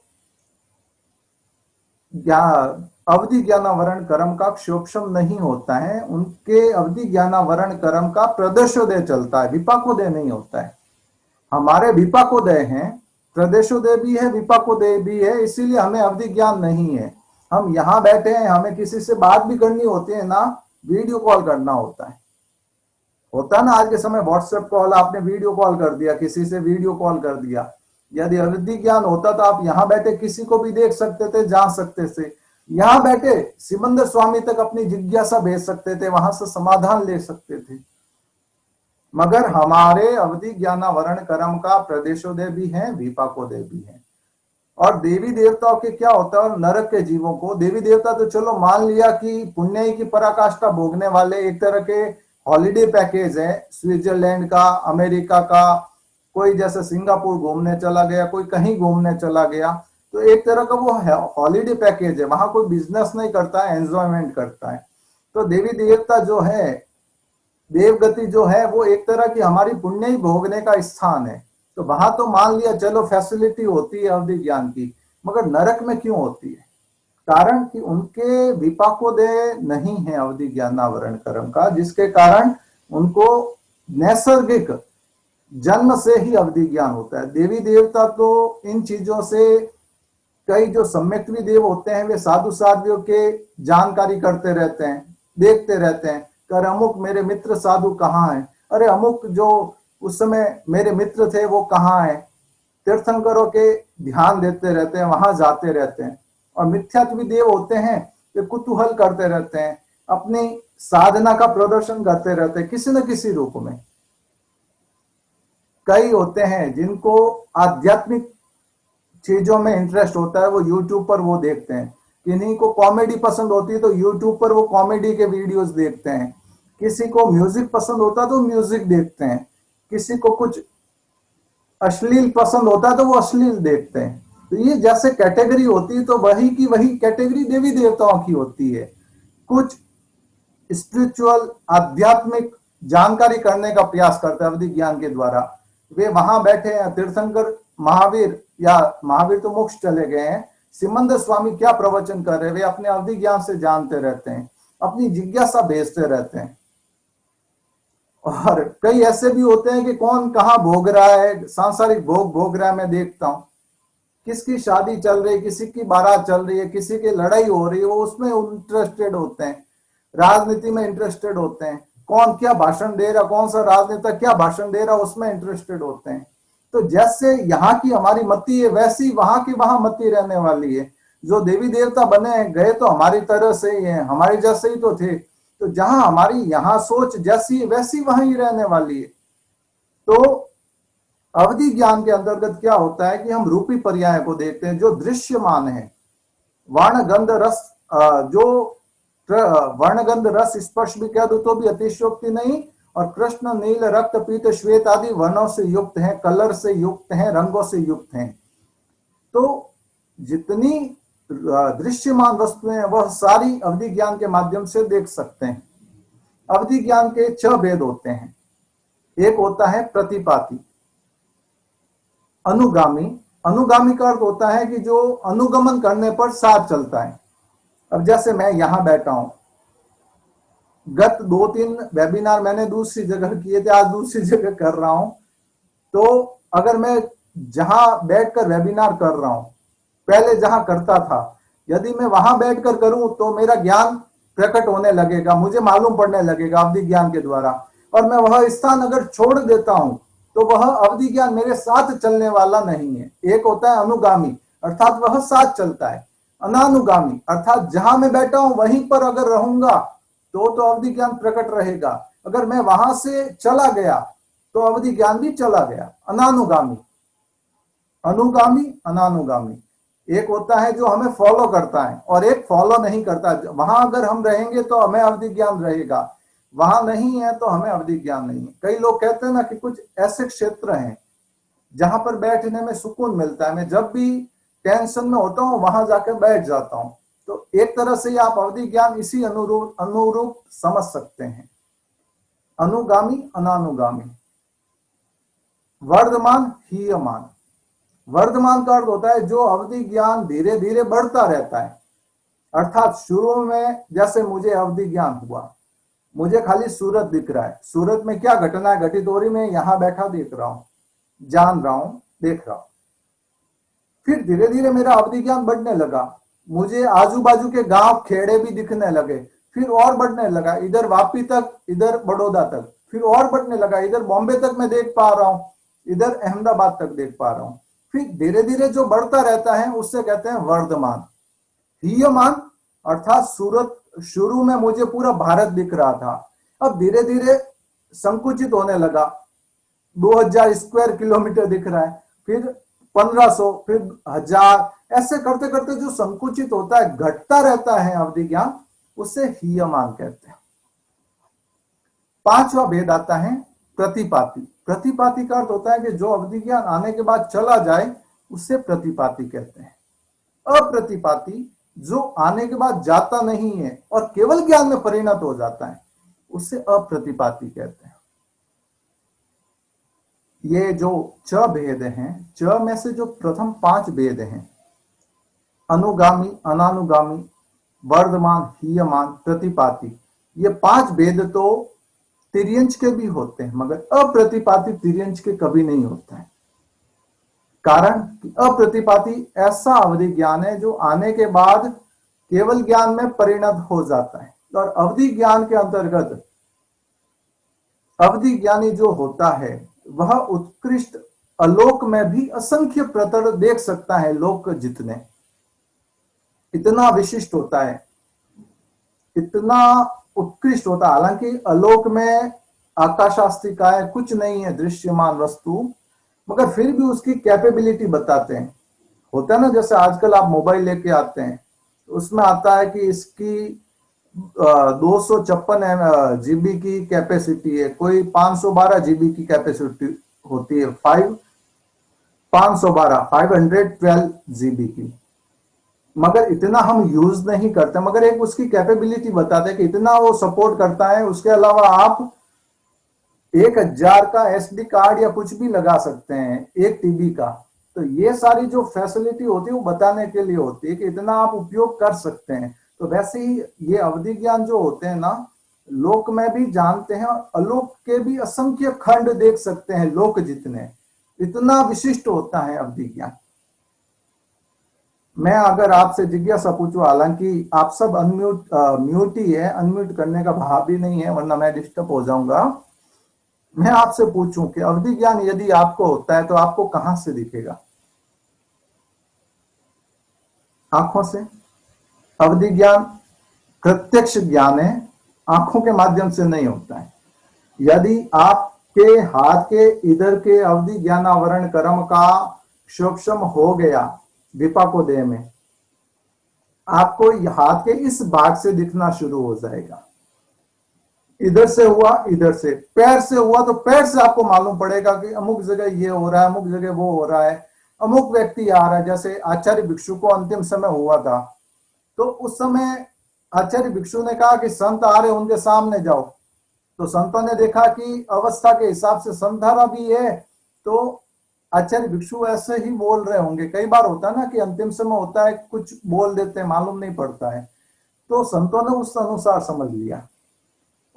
अवधि ज्ञानावरण कर्म का क्षोभशम नहीं होता है। उनके अवधि ज्ञानावरण कर्म का प्रदेशोदय चलता है, विपाकोदय नहीं होता है। हमारे विपाकोदय हैं, प्रदेशोदय भी है, विपाकोदय भी है, इसीलिए हमें अवधि ज्ञान नहीं है। हम यहां बैठे हैं, हमें किसी से बात भी करनी होती है ना, वीडियो कॉल करना होता है ना आज के समय व्हाट्सएप कॉल, आपने वीडियो कॉल कर दिया, किसी से वीडियो कॉल कर दिया। यदि अवधि ज्ञान होता तो आप यहां बैठे किसी को भी देख सकते थे, जान सकते थे। यहां बैठे सिमंदर स्वामी तक अपनी जिज्ञासा भेज सकते थे, वहां से समाधान ले सकते थे। मगर हमारे अवधि ज्ञानावरण कर्म का प्रदेशोदय भी है, विपाकोदय भी है। और देवी देवताओं के क्या होता है, और नरक के जीवों को, देवी देवता तो चलो मान लिया कि पुण्य की पराकाष्ठा भोगने वाले, एक तरह के हॉलिडे पैकेज है, स्विट्जरलैंड का, अमेरिका का, कोई जैसे सिंगापुर घूमने चला गया, कोई कहीं घूमने चला गया, तो एक तरह का वो हॉलिडे पैकेज है, वहां कोई बिजनेस नहीं करता है, एंजॉयमेंट करता है। तो देवी देवता जो है, देवगति जो है, वो एक तरह की हमारी पुण्य ही भोगने का स्थान है। तो वहां तो मान लिया चलो फैसिलिटी होती है अवधि ज्ञान की, मगर नरक में क्यों होती है? कारण कि उनके विपाकोदय नहीं है अवधि ज्ञानावरण कर्म का, जिसके कारण उनको नैसर्गिक जन्म से ही अवधि ज्ञान होता है। देवी देवता तो इन चीजों से, कई जो सम्यक्तवी देव होते हैं वे साधु साध्वियों के जानकारी करते रहते हैं, देखते रहते हैं, कर अमुक मेरे मित्र साधु कहाँ है, अरे अमुक जो उस समय मेरे मित्र थे वो कहाँ है। तीर्थंकरों के ध्यान देते रहते हैं, वहां जाते रहते हैं। और मिथ्यात्वी देव होते हैं, वे कुतूहल करते रहते हैं, अपनी साधना का प्रदर्शन करते रहते हैं किसी न किसी रूप में। कई होते हैं जिनको आध्यात्मिक चीजों में इंटरेस्ट होता है, वो यूट्यूब पर वो देखते हैं। किन्हीं को कॉमेडी पसंद होती है तो यूट्यूब पर वो कॉमेडी के वीडियोस देखते हैं। किसी को म्यूजिक पसंद होता है तो म्यूजिक देखते हैं। किसी को कुछ अश्लील पसंद होता है तो वो अश्लील देखते हैं। तो ये जैसे कैटेगरी होती है, तो वही की वही कैटेगरी देवी देवताओं की होती है। कुछ स्पिरिचुअल आध्यात्मिक जानकारी करने का प्रयास करते हैं अवधि ज्ञान के द्वारा, वे वहां बैठे हैं। तीर्थंकर महावीर, या महावीर तो मोक्ष चले गए हैं, सिमंदर स्वामी क्या प्रवचन कर रहे हैं, वे अपने अवधि ज्ञान से जानते रहते हैं, अपनी जिज्ञासा भेजते रहते हैं। और कई ऐसे भी होते हैं कि कौन कहाँ भोग रहा है, सांसारिक भोग भोग रहा है, मैं देखता हूं किसकी शादी चल रही है, किसी की बारात चल रही है, किसी की लड़ाई हो रही है, वो उसमें इंटरेस्टेड होते हैं, राजनीति में इंटरेस्टेड होते हैं, कौन क्या भाषण दे रहा, कौन सा राजनेता क्या भाषण दे रहा, उसमें इंटरेस्टेड होते हैं। तो जैसे यहाँ की हमारी मति है, वैसी वहां की वहां मति रहने वाली है। जो देवी देवता बने गए तो हमारी तरह से ही है, हमारे जैसे ही तो थे। तो जहां हमारी यहाँ सोच जैसी है वैसी वहां ही रहने वाली है। तो अवधि ज्ञान के अंतर्गत क्या होता है कि हम रूपी पर्याय को देखते हैं जो दृश्यमान है, वर्ण गंध रस जो वर्ण गंध रस स्पर्श भी कह दो तो भी अतिशयोक्ति नहीं, और कृष्ण नील रक्त पीत श्वेत आदि वर्णों से युक्त हैं, कलर से युक्त हैं, रंगों से युक्त हैं। तो जितनी दृश्यमान वस्तुएं हैं वह सारी अवधि ज्ञान के माध्यम से देख सकते हैं। अवधि ज्ञान के 6 भेद होते हैं। एक होता है प्रतिपाती, अनुगामी। अनुगामी का अर्थ होता है कि जो अनुगमन करने पर साथ चलता है। अब जैसे मैं यहां बैठा हूं, गत 2-3 वेबिनार मैंने दूसरी जगह किए थे, आज दूसरी जगह कर रहा हूं। तो अगर मैं जहां बैठकर वेबिनार कर रहा हूं, पहले जहां करता था, यदि मैं वहां बैठकर करूं तो मेरा ज्ञान प्रकट होने लगेगा, मुझे मालूम पड़ने लगेगा अवधि ज्ञान के द्वारा। और मैं वह स्थान अगर छोड़ देता हूं तो वह अवधि ज्ञान मेरे साथ चलने वाला नहीं है। एक होता है अनुगामी, अर्थात वह साथ चलता है। अनानुगामी अर्थात जहां मैं बैठा हूं वहीं पर अगर रहूंगा तो अवधि ज्ञान प्रकट रहेगा, अगर मैं वहां से चला गया तो अवधि ज्ञान भी चला गया। अनानुगामी, अनुगामी, अनानुगामी। एक होता है जो हमें फॉलो करता है और एक फॉलो नहीं करता। वहां अगर हम रहेंगे तो हमें अवधि ज्ञान रहेगा, वहां नहीं है तो हमें अवधि ज्ञान नहीं है। कई लोग कहते हैं ना कि कुछ ऐसे क्षेत्र हैं जहां पर बैठने में सुकून मिलता है, मैं जब भी टेंशन में होता हूं वहां जाकर बैठ जाता हूं। तो एक तरह से आप अवधि ज्ञान इसी अनुरूप समझ सकते हैं। अनुगामी, अनानुगामी। वर्धमान, हीयमान। वर्धमान का अर्थ होता है जो अवधि ज्ञान धीरे धीरे बढ़ता रहता है। अर्थात शुरू में जैसे मुझे अवधि ज्ञान हुआ, मुझे खाली सूरत दिख रहा है, सूरत में क्या घटना घटित हो रही, मैं यहां बैठा देख रहा हूं, जान रहा हूं, देख रहा हूं। फिर धीरे धीरे मेरा अवधि ज्ञान बढ़ने लगा, मुझे आजू बाजू के गांव खेड़े भी दिखने लगे, फिर और बढ़ने लगा, इधर वापी तक, इधर बड़ौदा तक, फिर और बढ़ने लगा, इधर बॉम्बे तक मैं देख पा रहा हूं, इधर अहमदाबाद तक देख पा रहा हूं। फिर धीरे धीरे जो बढ़ता रहता है उससे कहते हैं वर्धमान। हीयमान अर्थात सूरत, शुरू में मुझे पूरा भारत दिख रहा था, अब धीरे धीरे संकुचित होने लगा, 2000 स्क्वायर किलोमीटर दिख रहा है, फिर 1500, फिर 1000, ऐसे करते करते जो संकुचित होता है, घटता रहता है अवधि ज्ञान, उससे हीयमान कहते हैं। 5वां भेद आता है प्रतिपाती। प्रतिपाती का अर्थ होता है कि जो अवधि ज्ञान आने के बाद चला जाए उससे प्रतिपाती कहते हैं। अप्रतिपाती जो आने के बाद जाता नहीं है और केवल ज्ञान में परिणत हो जाता है, उससे अप्रतिपाती कहते हैं। ये जो 6 भेद हैं, 6 में से जो प्रथम 5 भेद हैं, अनुगामी, अनानुगामी, वर्धमान, हीयमान, प्रतिपाती, ये 5 भेद तो तिर्यंच के भी होते हैं, मगर अप्रतिपाती तिर्यंच के कभी नहीं होता है। कारण कि अप्रतिपाती ऐसा अवधि ज्ञान है जो आने के बाद केवल ज्ञान में परिणत हो जाता है। और अवधि ज्ञान के अंतर्गत अवधि ज्ञानी जो होता है वह उत्कृष्ट अलोक में भी असंख्य प्रतर देख सकता है, लोक जितने, इतना विशिष्ट होता है, इतना उत्कृष्ट होता है। हालांकि अलोक में आकाशास्तिकाएं कुछ नहीं है, दृश्यमान वस्तु, मगर फिर भी उसकी कैपेबिलिटी बताते हैं। होता है ना, जैसे आजकल आप मोबाइल लेके आते हैं, उसमें आता है कि इसकी 256 जीबी की कैपेसिटी है, कोई 512 जीबी की कैपेसिटी होती है, 512 जीबी की, मगर इतना हम यूज नहीं करते, मगर एक उसकी कैपेबिलिटी बताते हैं कि इतना वो सपोर्ट करता है। उसके अलावा आप 1000 का एसडी कार्ड या कुछ भी लगा सकते हैं, 1 टीबी का। तो ये सारी जो फैसिलिटी होती है वो बताने के लिए होती है कि इतना आप उपयोग कर सकते हैं। तो वैसे ही ये अवधि ज्ञान जो होते हैं ना, लोक में भी जानते हैं, अलोक के भी असंख्य खंड देख सकते हैं, लोक जितने, इतना विशिष्ट होता है अवधि ज्ञान। मैं अगर आपसे जिज्ञासा पूछूं, हालांकि आप सब म्यूट ही है, अनम्यूट करने का भाव भी नहीं है वरना मैं डिस्टर्ब हो जाऊंगा। मैं आपसे पूछूं कि अवधि ज्ञान यदि आपको होता है तो आपको कहां से दिखेगा? आंखों से। अवधि ज्ञान प्रत्यक्ष ज्ञान है, आंखों के माध्यम से नहीं होता है। यदि आपके हाथ के इधर के अवधि ज्ञानावरण कर्म का क्षोक्षम हो गया विपाको देह में, आपको हाथ के इस भाग से दिखना शुरू हो जाएगा। इधर से हुआ, इधर से, पैर से हुआ तो पैर से आपको मालूम पड़ेगा कि अमुक जगह ये हो रहा है, अमुक जगह वो हो रहा है, अमुक व्यक्ति आ रहा है। जैसे आचार्य भिक्षु को अंतिम समय हुआ था, तो उस समय आचार्य भिक्षु ने कहा कि संत आ रहे, उनके सामने जाओ। तो संतों ने देखा कि अवस्था के हिसाब से संधारा भी है, तो आचार्य भिक्षु ऐसे ही बोल रहे होंगे। कई बार होता है ना कि अंतिम समय होता है, कुछ बोल देते हैं, मालूम नहीं पड़ता है। तो संतों ने उस अनुसार समझ लिया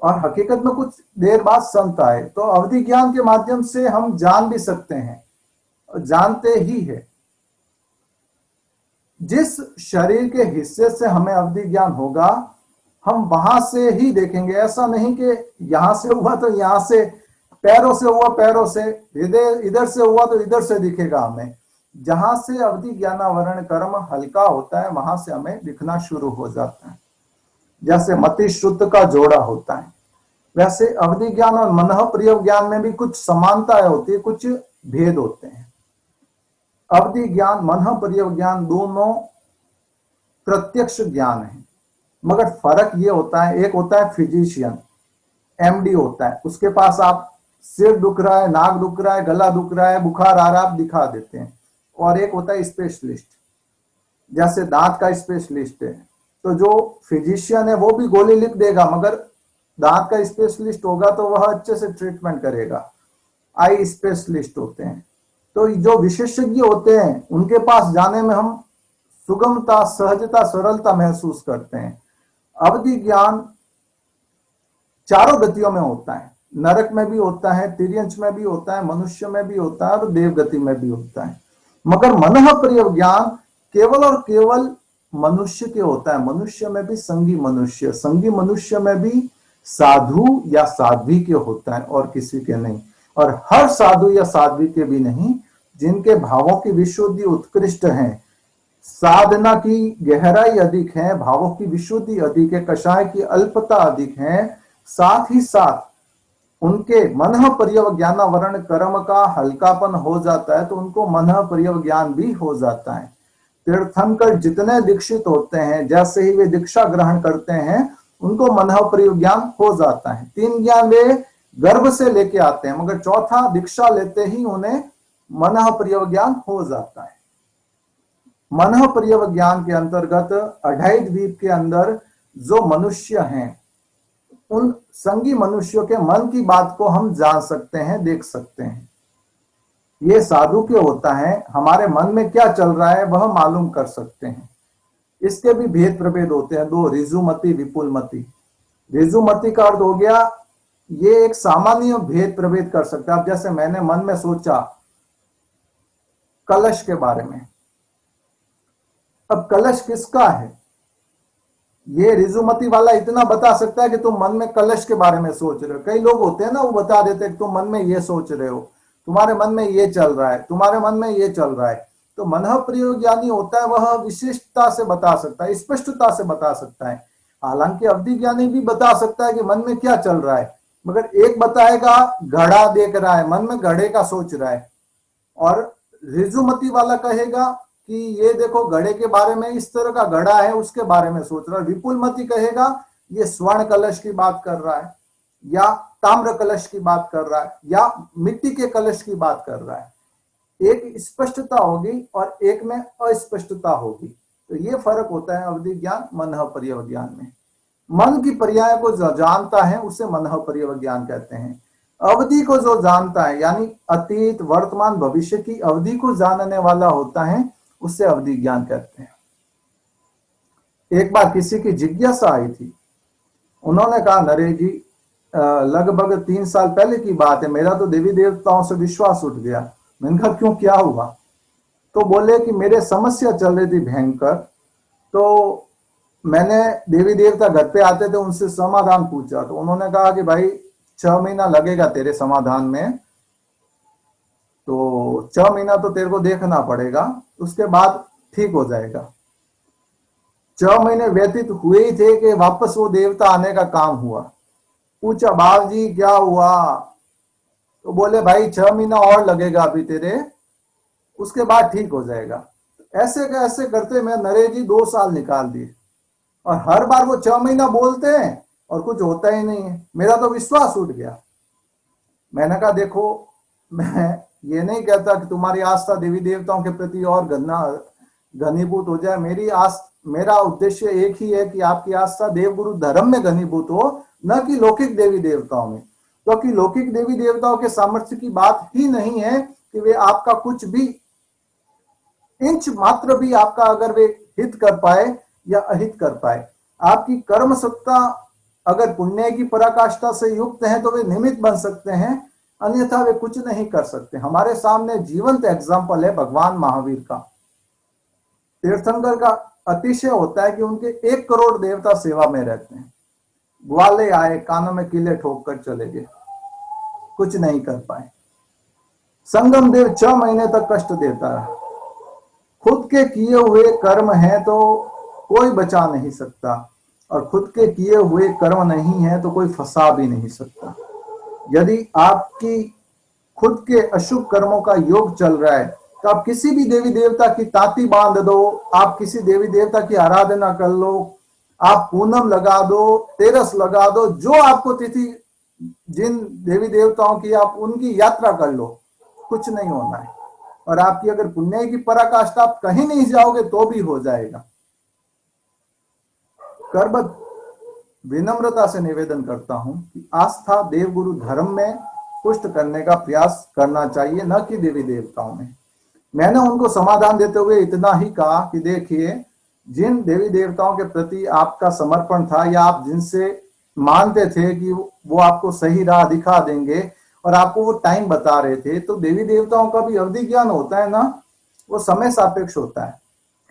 और हकीकत में कुछ देर बाद संत आए। तो अवधि ज्ञान के माध्यम से हम जान भी सकते हैं, जानते ही है। जिस शरीर के हिस्से से हमें अवधि ज्ञान होगा, हम वहां से ही देखेंगे। ऐसा नहीं कि यहां से हुआ तो यहां से, पैरों से हुआ पैरों से, इधर से हुआ तो इधर से दिखेगा हमें। जहां से अवधि ज्ञानावरण कर्म हल्का होता है, वहां से हमें दिखना शुरू हो जाता है। जैसे मति शुद्ध का जोड़ा होता है, वैसे अवधि ज्ञान और मनः प्रिय ज्ञान में भी कुछ समानताएं होती है, कुछ भेद होते हैं। अवधि ज्ञान, मनः प्रिय ज्ञान दोनों प्रत्यक्ष ज्ञान है, मगर फर्क ये होता है, एक होता है फिजिशियन, एमडी होता है, उसके पास आप सिर दुख रहा है, नाक दुख रहा है, गला दुख रहा है, बुखार आ रहा है, आप दिखा देते हैं। और एक होता है स्पेशलिस्ट, जैसे दांत का स्पेशलिस्ट है, तो जो फिजिशियन है वो भी गोली लिख देगा, मगर दांत का स्पेशलिस्ट होगा तो वह अच्छे से ट्रीटमेंट करेगा। आई स्पेशलिस्ट होते हैं। तो जो विशेषज्ञ होते हैं, उनके पास जाने में हम सुगमता, सहजता, सरलता महसूस करते हैं। अवधि ज्ञान चारों गतियों में होता है, नरक में भी होता है, तिर्यंच में भी होता है, मनुष्य में भी होता है और देवगति में भी होता है। मगर मनः प्रिय ज्ञान केवल और केवल मनुष्य के होता है। मनुष्य में भी संगी मनुष्य, संगी मनुष्य में भी साधु या साध्वी के होता है, और किसी के नहीं। और हर साधु या साध्वी के भी नहीं, जिनके भावों की विशुद्धि उत्कृष्ट है, साधना की गहराई अधिक है, भावों की विशुद्धि अधिक है, कषाय की अल्पता अधिक है, साथ ही साथ उनके मनः प्रिय ज्ञानावरण कर्म का हल्कापन हो जाता है, तो उनको मनः प्रिय ज्ञान भी हो जाता है। तीर्थंकर जितने दीक्षित होते हैं, जैसे ही वे दीक्षा ग्रहण करते हैं, उनको मनः प्रिय ज्ञान हो जाता है। 3 ज्ञान वे गर्भ से लेके आते हैं, मगर चौथा दीक्षा लेते ही उन्हें मनः प्रिय ज्ञान हो जाता है। मनः प्रिय ज्ञान के अंतर्गत अढ़ाई द्वीप के अंदर जो मनुष्य हैं, उन संगी मनुष्यों के मन की बात को हम जान सकते हैं, देख सकते हैं। ये साधु के होता है, हमारे मन में क्या चल रहा है वह मालूम कर सकते हैं। इसके भी भेद प्रभेद होते हैं, 2, ऋजुमति, विपुलमति। ऋजुमति का अर्थ हो गया, ये एक सामान्य भेद प्रभेद कर सकता है। अब जैसे मैंने मन में सोचा कलश के बारे में, अब कलश किसका है, ये ऋजुमति वाला इतना बता सकता है कि तुम मन में कलश के बारे में सोच रहे हो। कई लोग होते हैं ना, वो बता देते हैं कि तुम मन में ये सोच रहे हो, तुम्हारे मन में ये चल रहा है, तुम्हारे मन में ये चल रहा है। तो मनः प्रिय ज्ञानी होता है, वह विशिष्टता से बता सकता है, स्पष्टता से बता सकता है। हालांकि अवधि ज्ञानी भी बता सकता है कि मन में क्या चल रहा है, मगर एक बताएगा घड़ा देख रहा है, मन में घड़े का सोच रहा है, और ऋजुमति वाला कहेगा कि ये देखो घड़े के बारे में, इस तरह का घड़ा है उसके बारे में सोच रहा है। विपुलमति कहेगा ये स्वर्ण कलश की बात कर रहा है, या ताम्र कलश की बात कर रहा है, या मिट्टी के कलश की बात कर रहा है। एक स्पष्टता होगी और एक में अस्पष्टता होगी। तो ये फर्क होता है अवधि ज्ञान मनः प्रिय ज्ञान में। मन की पर्याय को जो जानता है उसे मनः प्रिय ज्ञान कहते हैं। अवधि को जो जानता है, यानी अतीत, वर्तमान, भविष्य की अवधि को जानने वाला होता है, उससे अवधि ज्ञान कहते हैं। एक बार किसी की जिज्ञासा आई थी, उन्होंने कहा नरेश जी, लगभग 3 साल पहले की बात है, मेरा तो देवी देवताओं से विश्वास उठ गया। मैंने कहा क्यों, क्या हुआ? तो बोले कि मेरे समस्या चल रही थी भयंकर, तो मैंने देवी देवता घर पे आते थे, उनसे समाधान पूछा, तो उन्होंने कहा कि भाई 6 महीना लगेगा तेरे समाधान में, तो 6 महीना तो तेरे को देखना पड़ेगा, उसके बाद ठीक हो जाएगा। 6 महीने व्यतीत हुए ही थे कि वापस वो देवता आने का काम हुआ। पूछा बाबा जी क्या हुआ, तो बोले भाई 6 महीना और लगेगा अभी तेरे, उसके बाद ठीक हो जाएगा। ऐसे का ऐसे करते मैं नरेश जी 2 साल निकाल दिए, और हर बार वो 6 महीना बोलते हैं और कुछ होता ही नहीं है। मेरा तो विश्वास उठ गया। मैंने कहा देखो, मैं ये नहीं कहता कि तुम्हारी आस्था देवी देवताओं के प्रति और घनीभूत हो जाए। मेरा उद्देश्य एक ही है कि आपकी आस्था देवगुरु धर्म में घनीभूत हो, न कि लौकिक देवी देवताओं में। क्योंकि लौकिक देवी देवताओं के सामर्थ्य की बात ही नहीं है कि वे आपका कुछ भी इंच मात्र भी आपका अगर वे हित कर पाए या अहित कर पाए। आपकी कर्म सत्ता अगर पुण्य की पराकाष्ठा से युक्त है तो वे निमित्त बन सकते हैं, अन्यथा वे कुछ नहीं कर सकते। हमारे सामने जीवंत एग्जाम्पल है भगवान महावीर का। तीर्थंकर का अतिशय होता है कि उनके 1 करोड़ देवता सेवा में रहते हैं। ग्वाले आए, कानों में कीले ठोक कर चले गए, कुछ नहीं कर पाए। संगम देव 6 महीने तक कष्ट देता रहा। खुद के किए हुए कर्म है तो कोई बचा नहीं सकता, और खुद के किए हुए कर्म नहीं है तो कोई फंसा भी नहीं सकता। यदि आपकी खुद के अशुभ कर्मों का योग चल रहा है तो आप किसी भी देवी देवता की ताती बांध दो, आप किसी देवी देवता की आराधना कर लो, आप पूनम लगा दो, तेरस लगा दो, जो आपको तिथि जिन देवी देवताओं की आप उनकी यात्रा कर लो, कुछ नहीं होना है। और आपकी अगर पुण्य की पराकाष्ठा आप कहीं नहीं जाओगे तो भी हो जाएगा। करबत विनम्रता से निवेदन करता हूं कि आस्था देवगुरु धर्म में पुष्ट करने का प्रयास करना चाहिए, न कि देवी देवताओं में। मैंने उनको समाधान देते हुए इतना ही कहा कि देखिए, जिन देवी देवताओं के प्रति आपका समर्पण था या आप जिनसे मानते थे कि वो आपको सही राह दिखा देंगे और आपको वो टाइम बता रहे थे, तो देवी देवताओं का भी अवधि ज्ञान होता है ना, वो समय सापेक्ष होता है।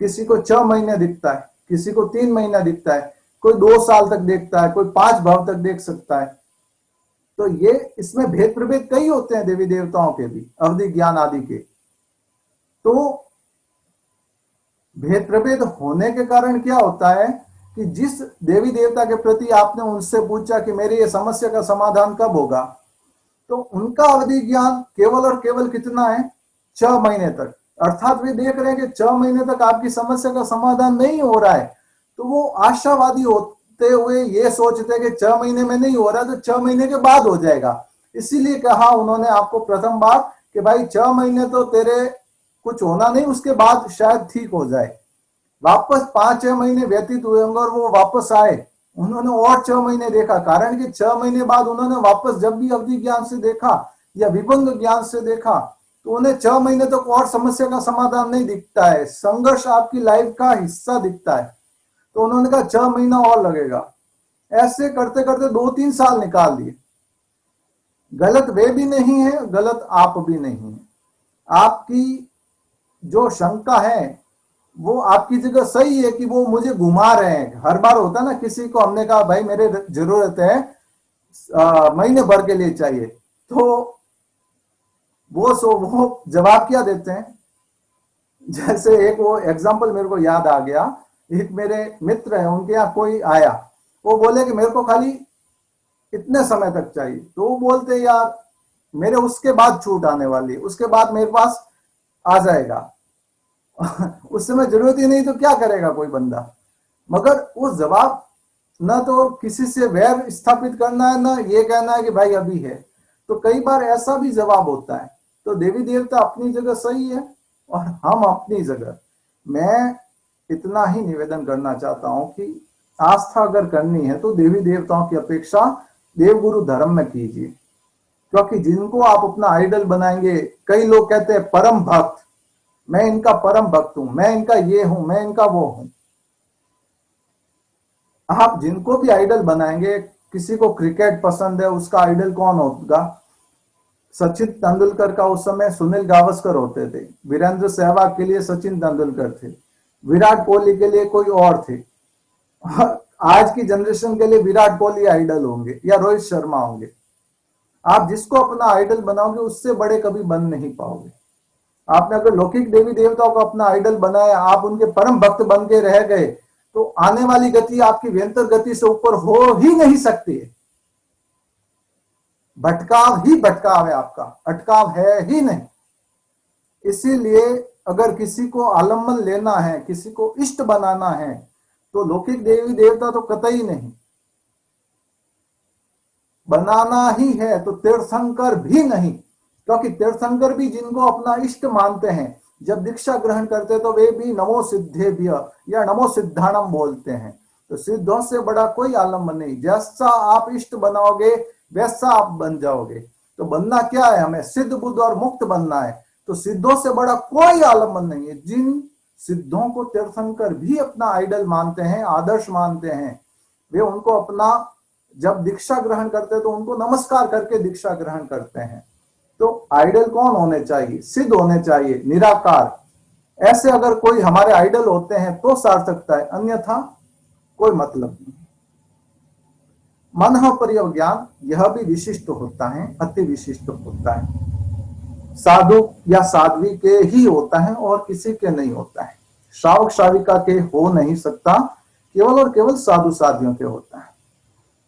किसी को 6 महीने दिखता है, किसी को 3 महीना दिखता है, कोई 2 साल तक देखता है, कोई 5 भाव तक देख सकता है। तो ये इसमें भेद प्रभेद कई होते हैं देवी देवताओं के भी, अवधि ज्ञान आदि के। तो भेद प्रभेद होने के कारण क्या होता है कि जिस देवी देवता के प्रति आपने उनसे पूछा कि मेरी ये समस्या का समाधान कब होगा, तो उनका अवधि ज्ञान केवल और केवल कितना है, 6 महीने तक। अर्थात वे देख रहे हैं कि 6 महीने तक आपकी समस्या का समाधान नहीं हो रहा है, तो वो आशावादी होते हुए ये सोचते हैं कि 6 महीने में नहीं हो रहा तो 6 महीने के बाद हो जाएगा। इसीलिए कहा उन्होंने आपको प्रथम बार कि भाई 6 महीने तो तेरे कुछ होना नहीं, उसके बाद शायद ठीक हो जाए। वापस 5-6 महीने व्यतीत हुए होंगे और वो वापस आए, उन्होंने और 6 महीने देखा। कारण कि 6 महीने बाद उन्होंने वापस जब भी अवधि ज्ञान से देखा या विभंग ज्ञान से देखा तो उन्हें 6 महीने तक और समस्या का समाधान नहीं दिखता है, संघर्ष आपकी लाइफ का हिस्सा दिखता है। तो उन्होंने कहा 6 महीना और लगेगा। ऐसे करते करते 2-3 साल निकाल दिए। गलत वे भी नहीं है, गलत आप भी नहीं है। आपकी जो शंका है वो आपकी जगह सही है कि वो मुझे घुमा रहे हैं। हर बार होता है ना, किसी को हमने कहा भाई मेरे जरूरत है महीने भर के लिए चाहिए, तो वो जवाब क्या देते हैं। जैसे एक वो एग्जाम्पल मेरे को याद आ गया, एक मेरे मित्र हैं, उनके यहाँ कोई आया, वो बोले कि मेरे को खाली इतने समय तक चाहिए, तो वो बोलते यार मेरे उसके बाद छूट आने वाली, उसके बाद मेरे पास आ जाएगा उस समय जरूरत ही नहीं तो क्या करेगा कोई बंदा। मगर वो जवाब न तो किसी से वैर स्थापित करना है, न ये कहना है कि भाई अभी है। तो कई बार ऐसा भी जवाब होता है। तो देवी देवता अपनी जगह सही है और हम अपनी जगह। मैं इतना ही निवेदन करना चाहता हूं कि आस्था अगर करनी है तो देवी देवताओं की अपेक्षा देवगुरु धर्म में कीजिए, क्योंकि जिनको आप अपना आइडल बनाएंगे, कई लोग कहते हैं परम भक्त, मैं इनका परम भक्त हूं, मैं इनका ये हूं, मैं इनका वो हूं। आप जिनको भी आइडल बनाएंगे, किसी को क्रिकेट पसंद है, उसका आइडल कौन होगा? सचिन तेंदुलकर का उस समय सुनील गावस्कर होते थे, वीरेंद्र सहवाग के लिए सचिन तेंदुलकर थे, विराट कोहली के लिए कोई और थे। आज की जनरेशन के लिए विराट कोहली आइडल होंगे या रोहित शर्मा होंगे। आप जिसको अपना आइडल बनाओगे उससे बड़े कभी बन नहीं पाओगे। आपने अगर लौकिक देवी देवताओं को अपना आइडल बनाया, आप उनके परम भक्त बन के रह गए, तो आने वाली गति आपकी व्यंतर गति से ऊपर हो ही नहीं सकती है। भटकाव ही भटकाव है, आपका अटकाव है ही नहीं। इसीलिए अगर किसी को आलम्बन लेना है, किसी को इष्ट बनाना है, तो लौकिक देवी देवता तो कतई नहीं। बनाना ही है तो तीर्थंकर भी नहीं, क्योंकि तीर्थंकर भी जिनको अपना इष्ट मानते हैं, जब दीक्षा ग्रहण करते तो वे भी नमो सिद्धेभ्य या नमो सिद्धाणम बोलते हैं। तो सिद्धों से बड़ा कोई आलम्बन नहीं। जैसा आप इष्ट बनाओगे वैसा आप बन जाओगे। तो बनना क्या है? हमें सिद्ध बुद्ध और मुक्त बनना है। तो सिद्धों से बड़ा कोई आलम्बन नहीं है। जिन सिद्धों को तीर्थंकर भी अपना आइडल मानते हैं, आदर्श मानते हैं, वे उनको अपना जब दीक्षा ग्रहण करते हैं तो उनको नमस्कार करके दीक्षा ग्रहण करते हैं। तो आइडल कौन होने चाहिए? सिद्ध होने चाहिए, निराकार। ऐसे अगर कोई हमारे आइडल होते हैं तो सार्थकता है, अन्यथा कोई मतलब नहीं। मन परिज्ञान यह भी विशिष्ट होता है, अति विशिष्ट होता है। साधु या साध्वी के ही होता है और किसी के नहीं होता है। श्रावक श्राविका के हो नहीं सकता, केवल और केवल साधु साधियों के होता है।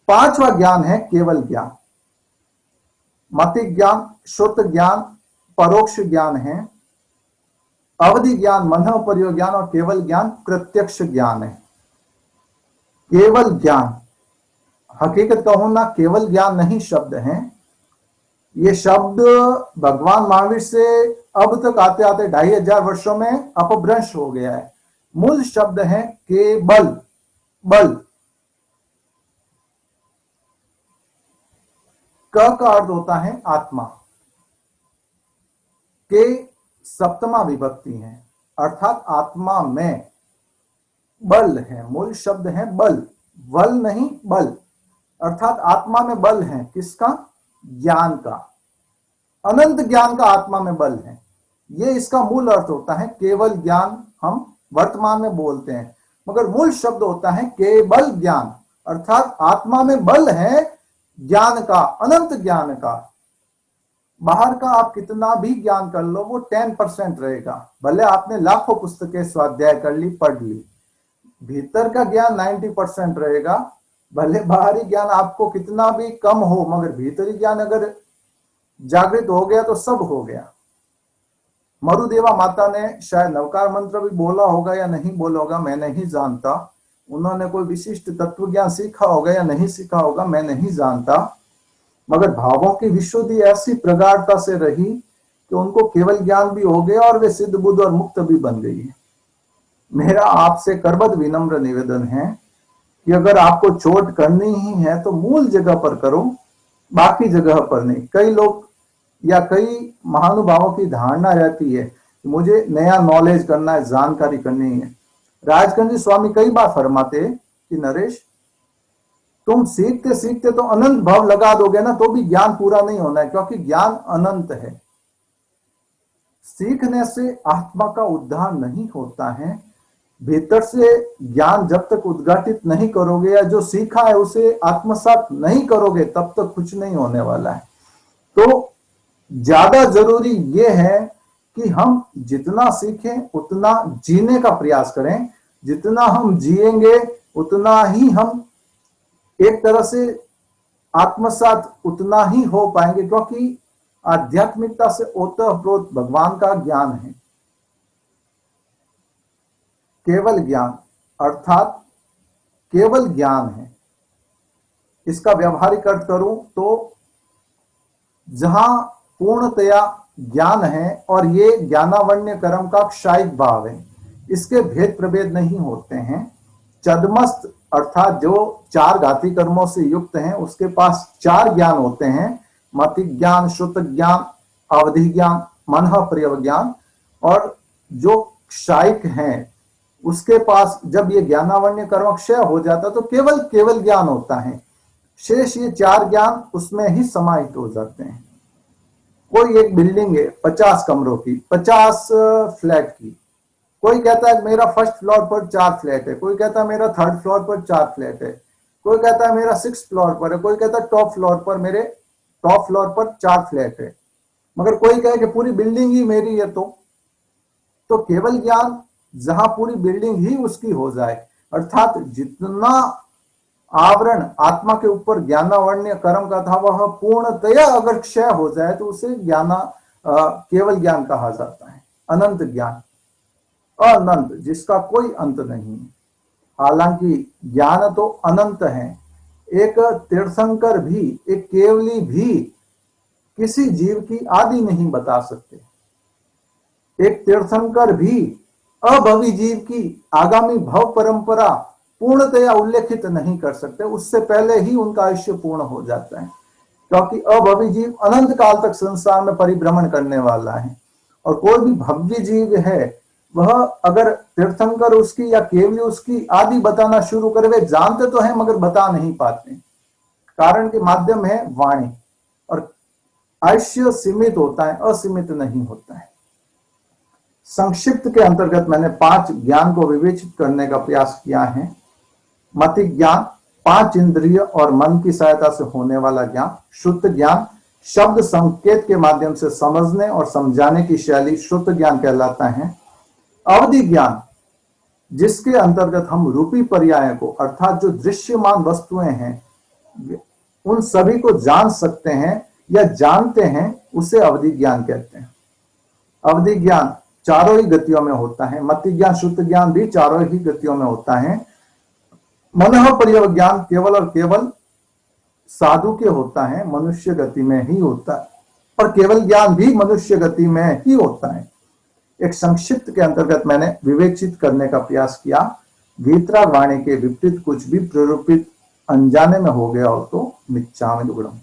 पांचवा ज्ञान है केवल ज्ञान। मति ज्ञान, श्रुत ज्ञान, परोक्ष ज्ञान है, अवधि ज्ञान, मन परियोग ज्ञान और केवल ज्ञान प्रत्यक्ष ज्ञान है। केवल ज्ञान, हकीकत कहूं ना, केवल ज्ञान नहीं शब्द है। ये शब्द भगवान महावीर से अब तक आते आते 2500 वर्षों में अपभ्रंश हो गया है। मूल शब्द है केवल, बल। क का अर्थ होता है आत्मा। के सप्तमा विभक्ति है, अर्थात आत्मा में बल है। मूल शब्द है बल, बल नहीं बल, अर्थात आत्मा में बल है। किसका? ज्ञान का। अनंत ज्ञान का आत्मा में बल है, ये इसका मूल अर्थ होता है। केवल ज्ञान हम वर्तमान में बोलते हैं, मगर मूल शब्द होता है केवल ज्ञान, अर्थात आत्मा में बल है ज्ञान का, अनंत ज्ञान का। बाहर का आप कितना भी ज्ञान कर लो, वो 10% रहेगा। भले आपने लाखों पुस्तकें स्वाध्याय कर ली, पढ़ ली, भीतर का ज्ञान 90% रहेगा। भले बाहरी ज्ञान आपको कितना भी कम हो, मगर भीतरी ज्ञान अगर जागृत हो गया तो सब हो गया। मरुदेवा माता ने शायद नवकार मंत्र भी बोला होगा या नहीं बोला होगा, मैं नहीं जानता। उन्होंने कोई विशिष्ट तत्व ज्ञान सीखा होगा या नहीं सीखा होगा, मैं नहीं जानता। मगर भावों की विशुद्धि ऐसी प्रगाढ़ता से रही कि उनको केवल ज्ञान भी हो गया और वे सिद्ध बुद्ध और मुक्त भी बन गई है। मेरा आपसे करबद्ध विनम्र निवेदन है कि अगर आपको चोट करनी ही है तो मूल जगह पर करो, बाकी जगह पर नहीं। कई लोग या कई महानुभावों की धारणा रहती है कि मुझे नया नॉलेज करना है, जानकारी करनी है। राजकंज स्वामी कई बार फरमाते कि नरेश, तुम सीखते सीखते तो अनंत भाव लगा दोगे ना, तो भी ज्ञान पूरा नहीं होना है, क्योंकि ज्ञान अनंत है। सीखने से आत्मा का उद्धार नहीं होता है। भीतर से ज्ञान जब तक उद्घाटित नहीं करोगे या जो सीखा है उसे आत्मसात नहीं करोगे, तब तक कुछ नहीं होने वाला है। तो ज्यादा जरूरी यह है कि हम जितना सीखें उतना जीने का प्रयास करें। जितना हम जिएंगे उतना ही हम एक तरह से आत्मसात उतना ही हो पाएंगे, क्योंकि आध्यात्मिकता से ओतप्रोत भगवान का ज्ञान है। केवल ज्ञान अर्थात केवल ज्ञान है। इसका व्यवहारिक अर्थ करूं तो जहां पूर्णतया ज्ञान है और ये ज्ञानावण्य कर्म का क्षायिक भाव है, इसके भेद प्रभेद नहीं होते हैं। चदमस्त अर्थात जो 4 घाती कर्मों से युक्त हैं, उसके पास 4 ज्ञान होते हैं, मति ज्ञान, श्रुत ज्ञान, अवधि ज्ञान, मन परियोग ज्ञान। और जो क्षायिक हैं उसके पास जब ये ज्ञानावण्य कर्म क्षय हो जाता तो केवल केवल ज्ञान होता है। शेष ये 4 ज्ञान उसमें ही समाहित हो जाते हैं। कोई एक बिल्डिंग है 50 कमरों की, 50 फ्लैट की। कोई कहता है मेरा फर्स्ट फ्लोर पर 4 फ्लैट है, कोई कहता है मेरा 3rd फ्लोर पर 4 फ्लैट है, कोई कहता है मेरा 6th फ्लोर पर है, कोई कहता है टॉप फ्लोर पर मेरे टॉप फ्लोर पर 4 फ्लैट है। मगर कोई कहे कि पूरी बिल्डिंग ही मेरी है। तो केवल ज्ञान जहां पूरी बिल्डिंग ही उसकी हो जाए, अर्थात जितना आवरण आत्मा के ऊपर ज्ञानावण्य कर्म का था वह पूर्णतया अगर क्षय हो जाए तो उसे केवल ज्ञान कहा जाता है, अनंत ज्ञान। अनंत, जिसका कोई अंत नहीं। हालांकि ज्ञान तो अनंत है। एक तीर्थंकर भी, एक केवली भी किसी जीव की आदि नहीं बता सकते। एक तीर्थंकर भी अभवी जीव की आगामी भव परंपरा पूर्णतया उल्लेखित नहीं कर सकते, उससे पहले ही उनका आयुष्य पूर्ण हो जाता है, क्योंकि अभवी जीव अनंत काल तक संसार में परिभ्रमण करने वाला है। और कोई भी भव्य जीव है, वह अगर तीर्थंकर उसकी या केवली उसकी आदि बताना शुरू करे, वे जानते तो हैं मगर बता नहीं पाते, कारण के माध्यम है वाणी। और आयुष्य सीमित होता है, असीमित नहीं होता है। संक्षिप्त के अंतर्गत मैंने 5 ज्ञान को विवेचित करने का प्रयास किया है। मति ज्ञान, 5 इंद्रिय और मन की सहायता से होने वाला ज्ञान। शुद्ध ज्ञान, शब्द संकेत के माध्यम से समझने और समझाने की शैली शुद्ध ज्ञान कहलाता है। अवधि ज्ञान, जिसके अंतर्गत हम रूपी पर्याय को, अर्थात जो दृश्यमान वस्तुएं हैं, उन सभी को जान सकते हैं या जानते हैं, उसे अवधि ज्ञान कहते हैं। अवधि ज्ञान चारों ही गतियों में होता है। मति ज्ञान, शुद्ध ज्ञान भी चारों ही गतियों में होता है। मनोह परिज्ञान केवल और केवल साधु के होता है, मनुष्य गति में ही होता है। और केवल ज्ञान भी मनुष्य गति में ही होता है। एक संक्षिप्त के अंतर्गत मैंने विवेचित करने का प्रयास किया। वीतराग वाणी के विपरीत कुछ भी प्ररूपित अनजाने में हो गया हो तो मिच्छामि दुक्कडम।